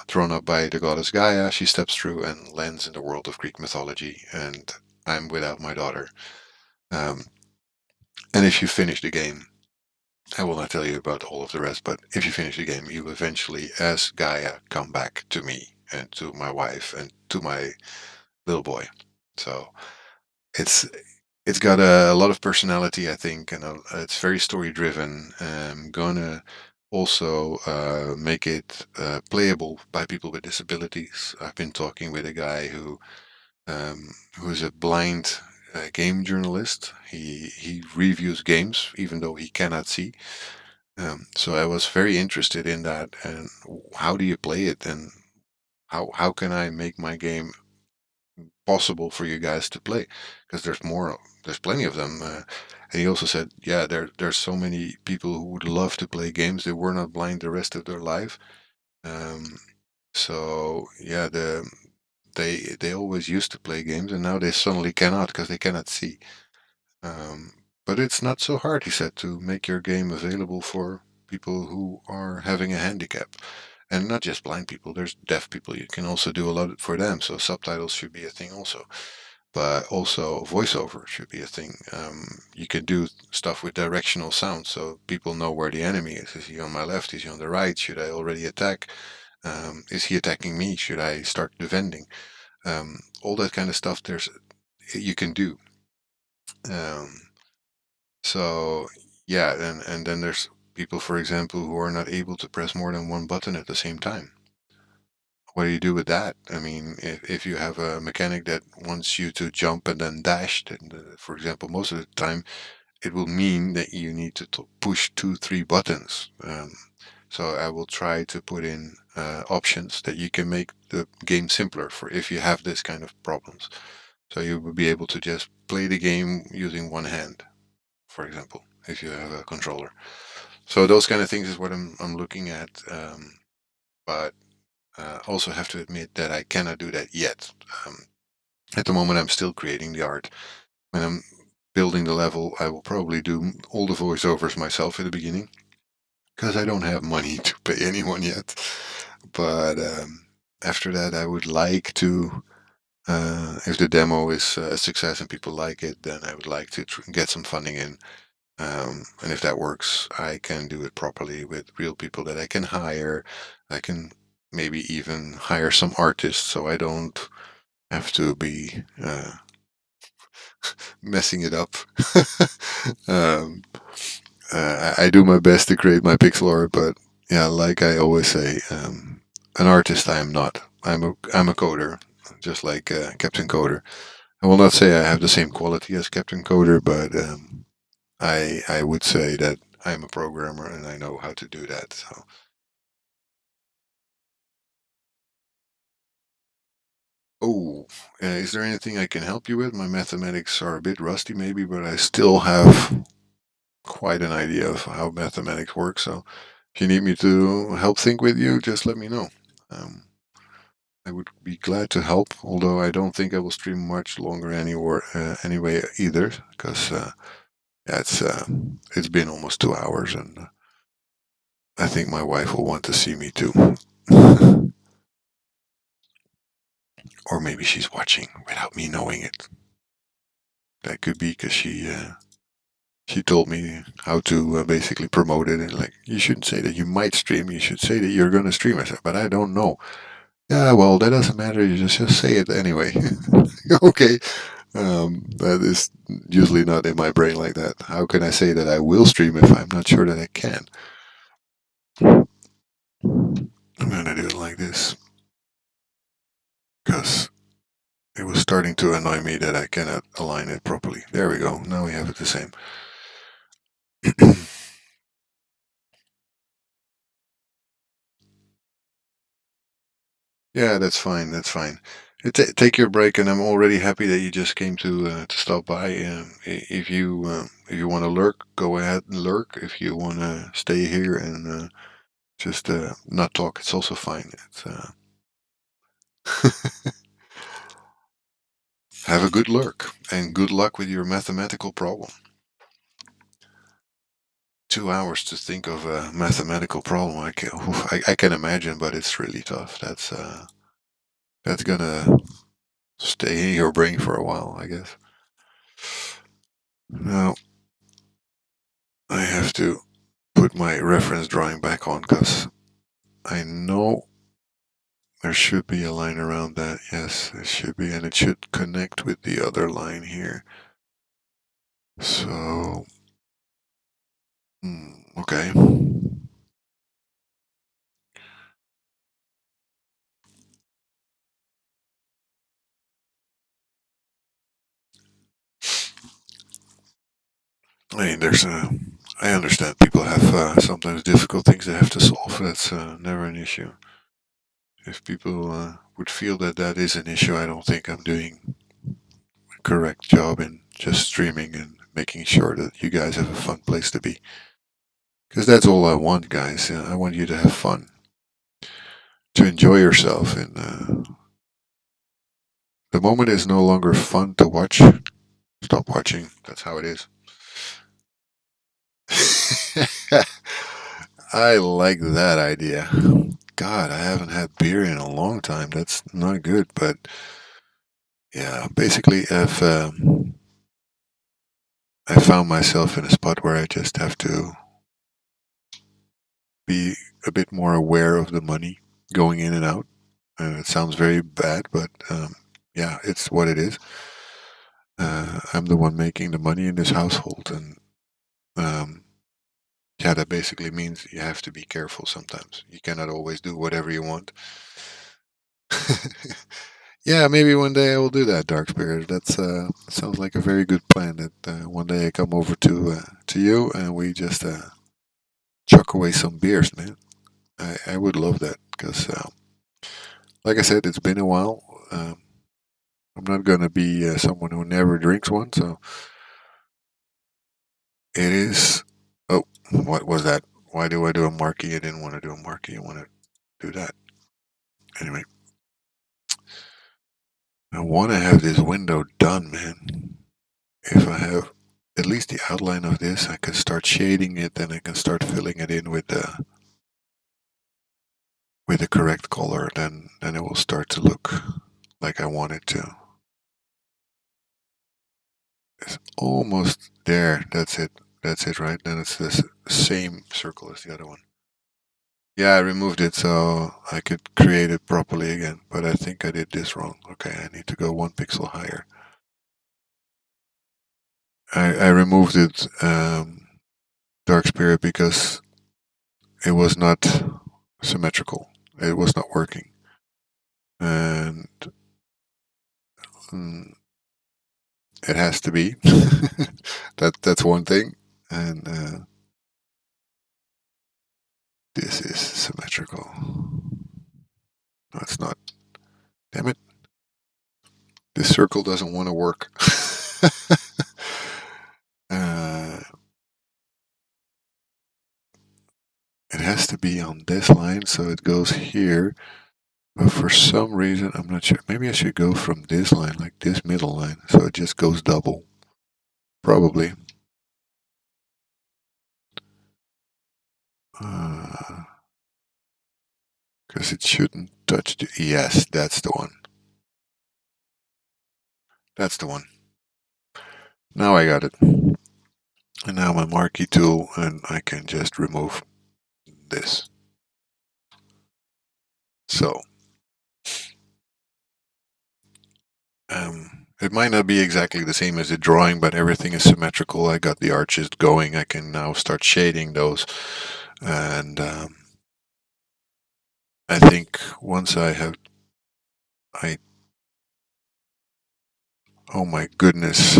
thrown up by the goddess Gaia. She steps through and lands in the world of Greek mythology, and I'm without my daughter. Um, and if you finish the game, I will not tell you about all of the rest, but if you finish the game, you eventually, as Gaia, come back to me and to my wife and to my little boy. So it's it's got a lot of personality, I think, and it's very story driven. I'm gonna also make it playable by people with disabilities. I've been talking with a guy who's a blind game journalist. He reviews games even though he cannot see. So I was very interested in that, and how do you play it, and how can I make my game possible for you guys to play? Because there's plenty of them. And he also said, yeah, there's so many people who would love to play games. They were not blind the rest of their life. Um, so yeah, they always used to play games, and now they suddenly cannot because they cannot see. Um, but it's not so hard, he said, to make your game available for people who are having a handicap. And not just blind people, there's deaf people. You can also do a lot for them. So subtitles should be a thing also. But also voiceover should be a thing. You can do stuff with directional sound so people know where the enemy is. Is he on my left? Is he on the right? Should I already attack? Is he attacking me? Should I start defending? All that kind of stuff you can do. Um, So yeah, and then there's people, for example, who are not able to press more than one button at the same time. what do you do with that? I mean, if you have a mechanic that wants you to jump and then dash, then, for example, most of the time it will mean that you need to push two, three buttons. So I will try to put in options that you can make the game simpler for if you have this kind of problems. So you will be able to just play the game using one hand, for example, if you have a controller. So those kind of things is what I'm looking at. But also have to admit that I cannot do that yet. At the moment, I'm still creating the art. When I'm building the level, I will probably do all the voiceovers myself at the beginning because I don't have money to pay anyone yet. But after that, I would like to. If the demo is a success and people like it, then I would like to get some funding in. And if that works, I can do it properly with real people that I can hire. I can maybe even hire some artists so I don't have to be messing it up. um, I do my best to create my pixel art, but yeah, like I always say, an artist I am not. I'm a coder, just like Captain Coder. I will not say I have the same quality as Captain Coder, but I would say that I'm a programmer and I know how to do that. So, oh, is there anything I can help you with? My mathematics are a bit rusty, maybe, but I still have quite an idea of how mathematics works. So, if you need me to help think with you, just let me know. Um, I would be glad to help, although I don't think I will stream much longer anyway either, because yeah, it's been almost 2 hours, and I think my wife will want to see me too. Or maybe she's watching without me knowing it. That could be because she told me how to basically promote it, and like you shouldn't say that you might stream. You should say that you're going to stream. I said, but I don't know. Yeah, well, that doesn't matter. You just say it anyway. Okay. That is usually not in my brain like that. How can I say that I will stream if I'm not sure that I can? I'm gonna do it like this because it was starting to annoy me that I cannot align it properly. There we go. Now we have it the same. Yeah, that's fine. That's fine. Take your break, and I'm already happy that you just came to stop by. If you want to lurk, go ahead and lurk. If you want to stay here and just not talk, it's also fine. Have a good lurk and good luck with your mathematical problem. 2 hours to think of a mathematical problem. I can imagine, but it's really tough. That's gonna stay in your brain for a while, I guess. Now I have to put my reference drawing back on because I know there should be a line around that. Yes, there should be, and it should connect with the other line here. So, okay. I mean, I understand people have sometimes difficult things they have to solve. That's never an issue. If people would feel that that is an issue, I don't think I'm doing a correct job in just streaming and making sure that you guys have a fun place to be. Because that's all I want, guys. I want you to have fun, to enjoy yourself. And the moment is no longer fun to watch. Stop watching. That's how it is. I like that idea. God, I haven't had beer in a long time. That's not good. But yeah, basically, if I found myself in a spot where I just have to be a bit more aware of the money going in and out. It sounds very bad, but yeah, it's what it is. I'm the one making the money in this household, and um, yeah, that basically means you have to be careful sometimes. You cannot always do whatever you want. Yeah, maybe one day I will do that, Dark Spirit. That's sounds like a very good plan. That one day I come over to you and we just chuck away some beers, man. I would love that because, like I said, it's been a while. I'm not gonna be someone who never drinks one, so it is. Oh, what was that? Why do I do a marquee? I didn't want to do a marquee. I want to do that anyway. I want to have this window done, man. If I have at least the outline of this, I can start shading it, and I can start filling it in with the correct color. Then it will start to look like I want it to. It's almost there. That's it. That's it, right? Then it's the same circle as the other one. Yeah, I removed it so I could create it properly again, but I think I did this wrong. Okay, I need to go 1 pixel higher. I removed it, Dark Spirit, because it was not symmetrical. It was not working. And mm, it has to be. That's one thing. And this is symmetrical. No, it's not. Damn it. This circle doesn't want to work. uh, it has to be on this line, so it goes here. But for some reason, I'm not sure. Maybe I should go from this line, like this middle line, so it just goes double. Probably. Because it shouldn't touch the. Yes, that's the one. That's the one. Now I got it. And now my marquee tool, and I can just remove this. So, it might not be exactly the same as the drawing, but everything is symmetrical. I got the arches going. I can now start shading those. And I think once I have. I. Oh my goodness.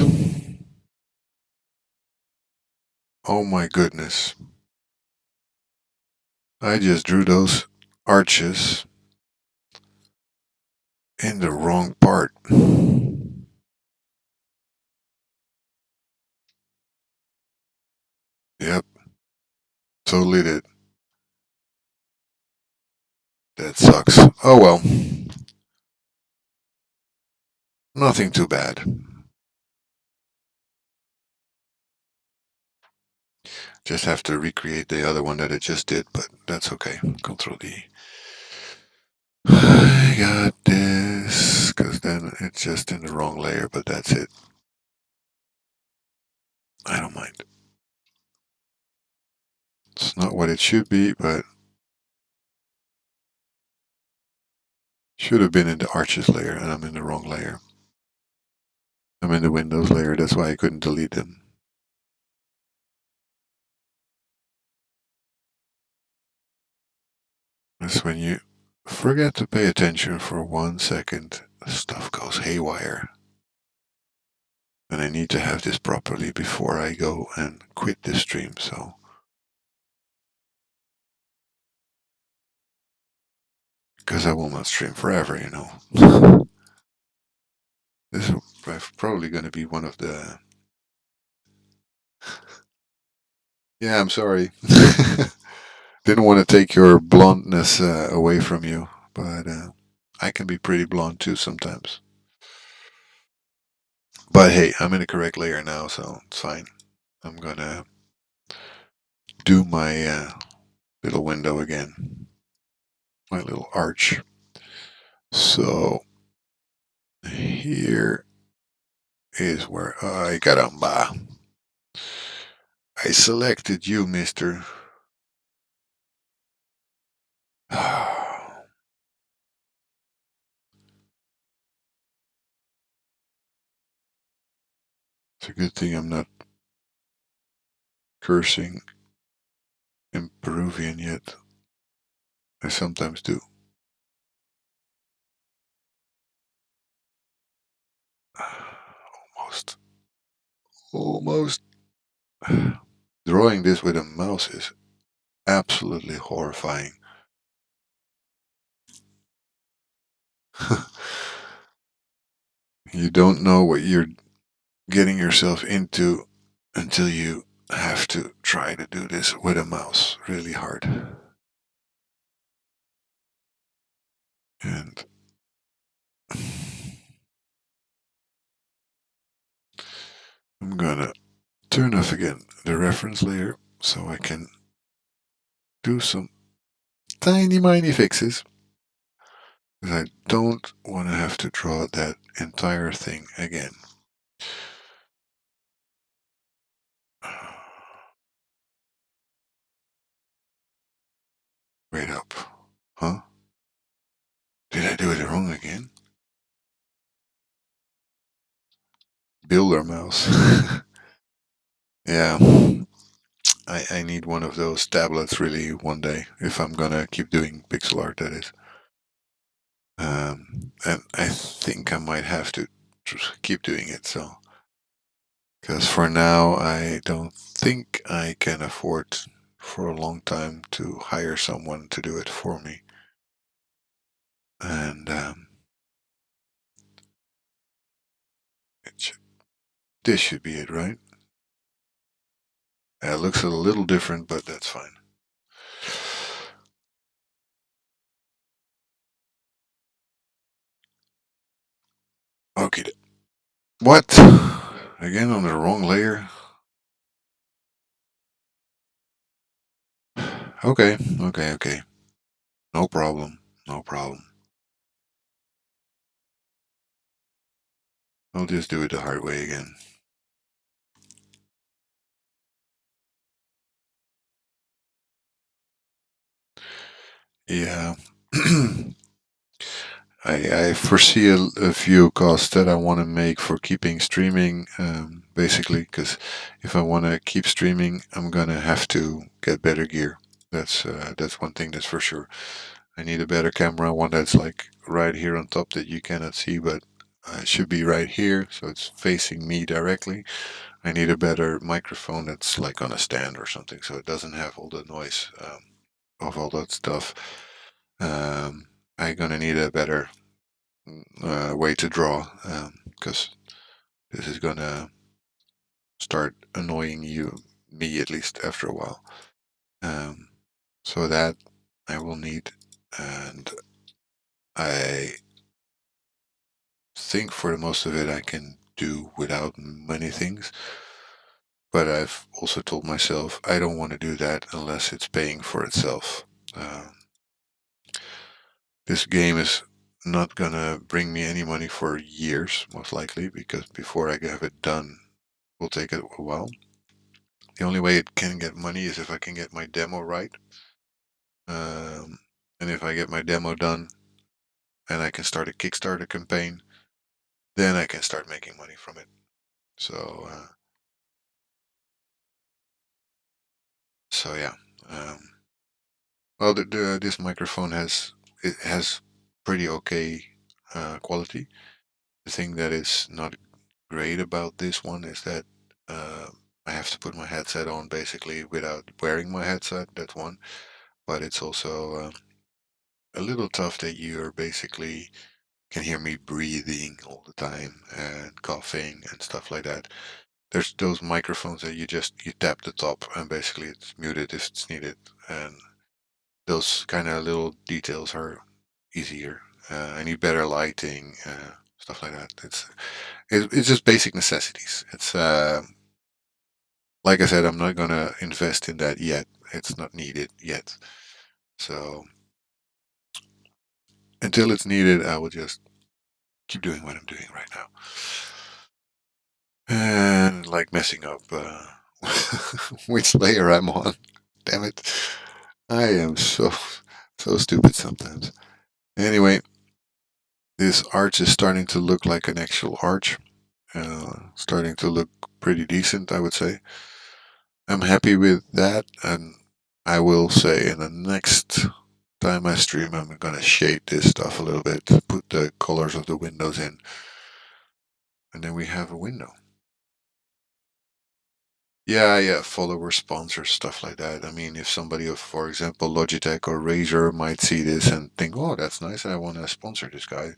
Oh my goodness. I just drew those arches in the wrong part. Yep, totally did. That sucks. Oh well, nothing too bad. Just have to recreate the other one that I just did, but that's okay. Control D. I got this, because then it's just in the wrong layer, but that's it. I don't mind. It's not what it should be, but should have been in the arches layer, and I'm in the wrong layer. I'm in the Windows layer, that's why I couldn't delete them. That's when you forget to pay attention for 1 second, stuff goes haywire. And I need to have this properly before I go and quit this stream, so. Because I will not stream forever, you know. This is probably going to be one of the. Yeah, I'm sorry. Didn't want to take your blondness away from you, but I can be pretty blonde too sometimes. But hey, I'm in the correct layer now, so it's fine. I'm gonna do my little window again, my little arch. So here is where I caramba. I selected you, mister. It's a good thing I'm not cursing in Peruvian yet. I sometimes do. almost. Drawing this with a mouse is absolutely horrifying. You don't know what you're getting yourself into until you have to try to do this with a mouse really hard. And I'm gonna turn off again the reference layer so I can do some tiny miny fixes. Because I don't want to have to draw that entire thing again. Wait up. Huh? Did I do it wrong again? Builder mouse. Yeah. I need one of those tablets really one day if I'm gonna keep doing pixel art, that is. And I think I might have to keep doing it. So, because for now I don't think I can afford for a long time to hire someone to do it for me. And it should, this should be it, right? It looks a little different, but that's fine. Okay. What? Again on the wrong layer? Okay, okay. No problem. No problem. I'll just do it the hard way again. Yeah. I foresee a few costs that I want to make for keeping streaming, basically, because if I want to keep streaming, I'm gonna have to get better gear. That's one thing that's for sure. I need a better camera, one that's like right here on top that you cannot see, but it should be right here, so it's facing me directly. I need a better microphone that's like on a stand or something, so it doesn't have all the noise of all that stuff. I'm gonna need a better way to draw because this is gonna start annoying me at least after a while. Um, so that I will need, and I think for the most of it I can do without many things. But I've also told myself I don't want to do that unless it's paying for itself. Uh, this game is not gonna bring me any money for years, most likely, because before I have it done, will take a while. The only way it can get money is if I can get my demo right. Um, and if I get my demo done and I can start a Kickstarter campaign, then I can start making money from it. So, so yeah. Um, well, this microphone has pretty okay quality. The thing that is not great about this one is that uh, I have to put my headset on basically without wearing my headset. That's one, but it's also a little tough that you're basically can hear me breathing all the time and coughing and stuff like that. There's those microphones that you tap the top and basically it's muted if it's needed, and those kind of little details are easier. I need better lighting, stuff like that. It's just basic necessities. It's like I said, I'm not gonna invest in that yet. It's not needed yet. So until it's needed, I will just keep doing what I'm doing right now. And like messing up which layer I'm on. Damn it. I am so stupid sometimes. Anyway, this arch is starting to look like an actual arch. Starting to look pretty decent, I would say. I'm happy with that, and I will say in the next time I stream, I'm gonna shade this stuff a little bit, put the colors of the windows in, and then we have a window. Yeah, yeah, follower sponsors, stuff like that. I mean, if somebody of, for example, Logitech or Razer might see this and think, "Oh, that's nice. I want to sponsor this guy."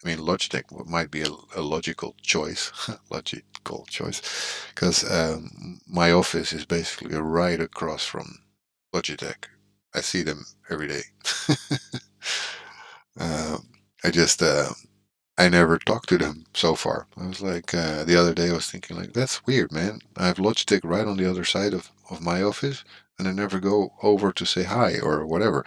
I mean, Logitech might be a logical choice, logical choice, because my office is basically right across from Logitech. I see them every day. uh, I just I never talked to them so far. I was like the other day I was thinking like that's weird, man. I have Logitech right on the other side of my office, and I never go over to say hi or whatever.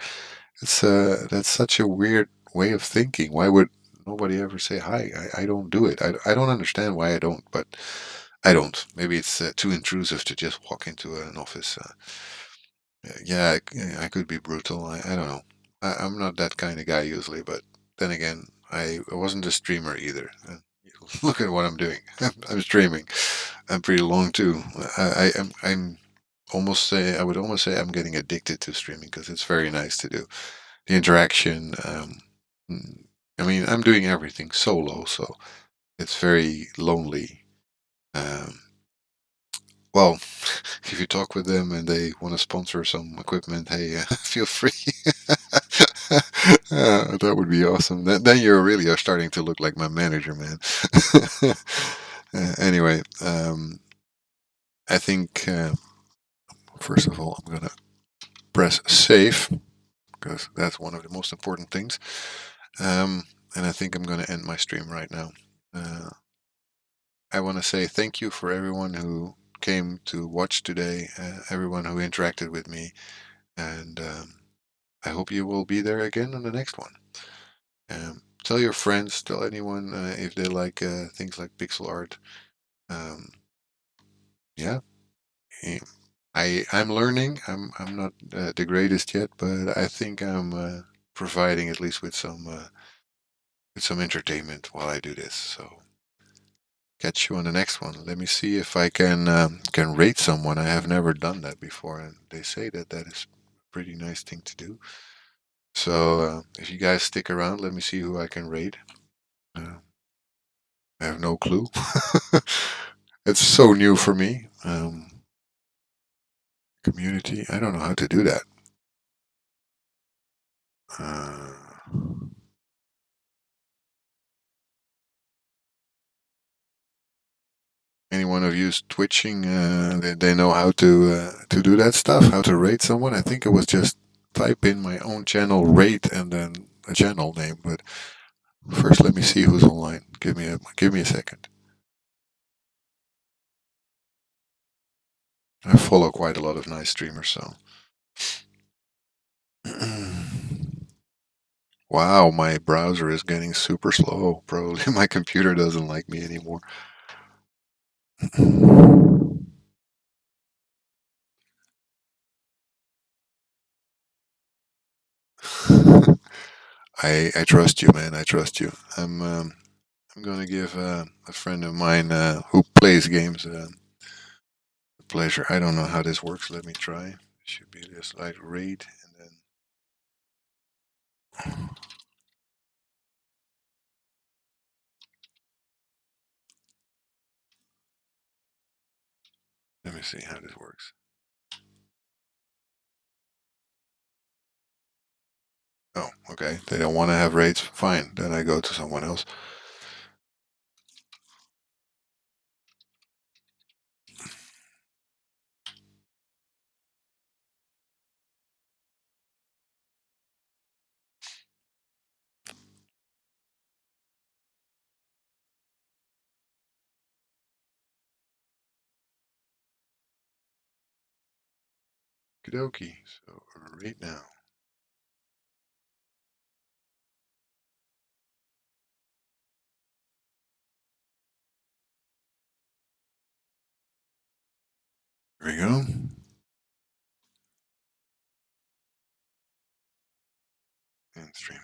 It's that's such a weird way of thinking. Why would nobody ever say hi? I don't do it. I don't understand why I don't, but I don't. Maybe it's too intrusive to just walk into an office. Yeah, I could be brutal. I don't know. I'm not that kind of guy usually, but then again, I wasn't a streamer either. Look at what I'm doing. I'm streaming. I'm pretty long too. I'm almost say I would almost say I'm getting addicted to streaming because it's very nice to do the interaction. Mm, I mean, I'm doing everything solo, so it's very lonely. Um, well, if you talk with them and they want to sponsor some equipment, hey, feel free. That would be awesome. Then you really are starting to look like my manager, man. Anyway, I think first of all, I'm gonna press save because that's one of the most important things. Um, and I think I'm gonna end my stream right now. Uh, I want to say thank you for everyone who came to watch today, everyone who interacted with me, and I hope you will be there again on the next one. Tell your friends, tell anyone if they like things like pixel art. Um, yeah, eh, I'm learning. I'm not the greatest yet, but I think I'm providing at least with some entertainment while I do this. So catch you on the next one. Let me see if I can rate someone. I have never done that before, and they say that that is a pretty nice thing to do. So if you guys stick around, let me see who I can rate. Uh, I have no clue. It's so new for me. Community. I don't know how to do that. Uh, Anyone of you twitching? They know how to do that stuff. How to rate someone? I think it was just type in my own channel rate and then a channel name. But first, let me see who's online. Give me a second. I follow quite a lot of nice streamers, so. Wow, my browser is getting super slow. Probably my computer doesn't like me anymore. I trust you, man. I trust you. I'm gonna give a friend of mine who plays games a pleasure. I don't know how this works. Let me try. It should be just like raid and then let me see how this works. Oh, okay. They don't want to have raids. Fine. Then I go to someone else. Kidoki. So right now. Here we go. And stream.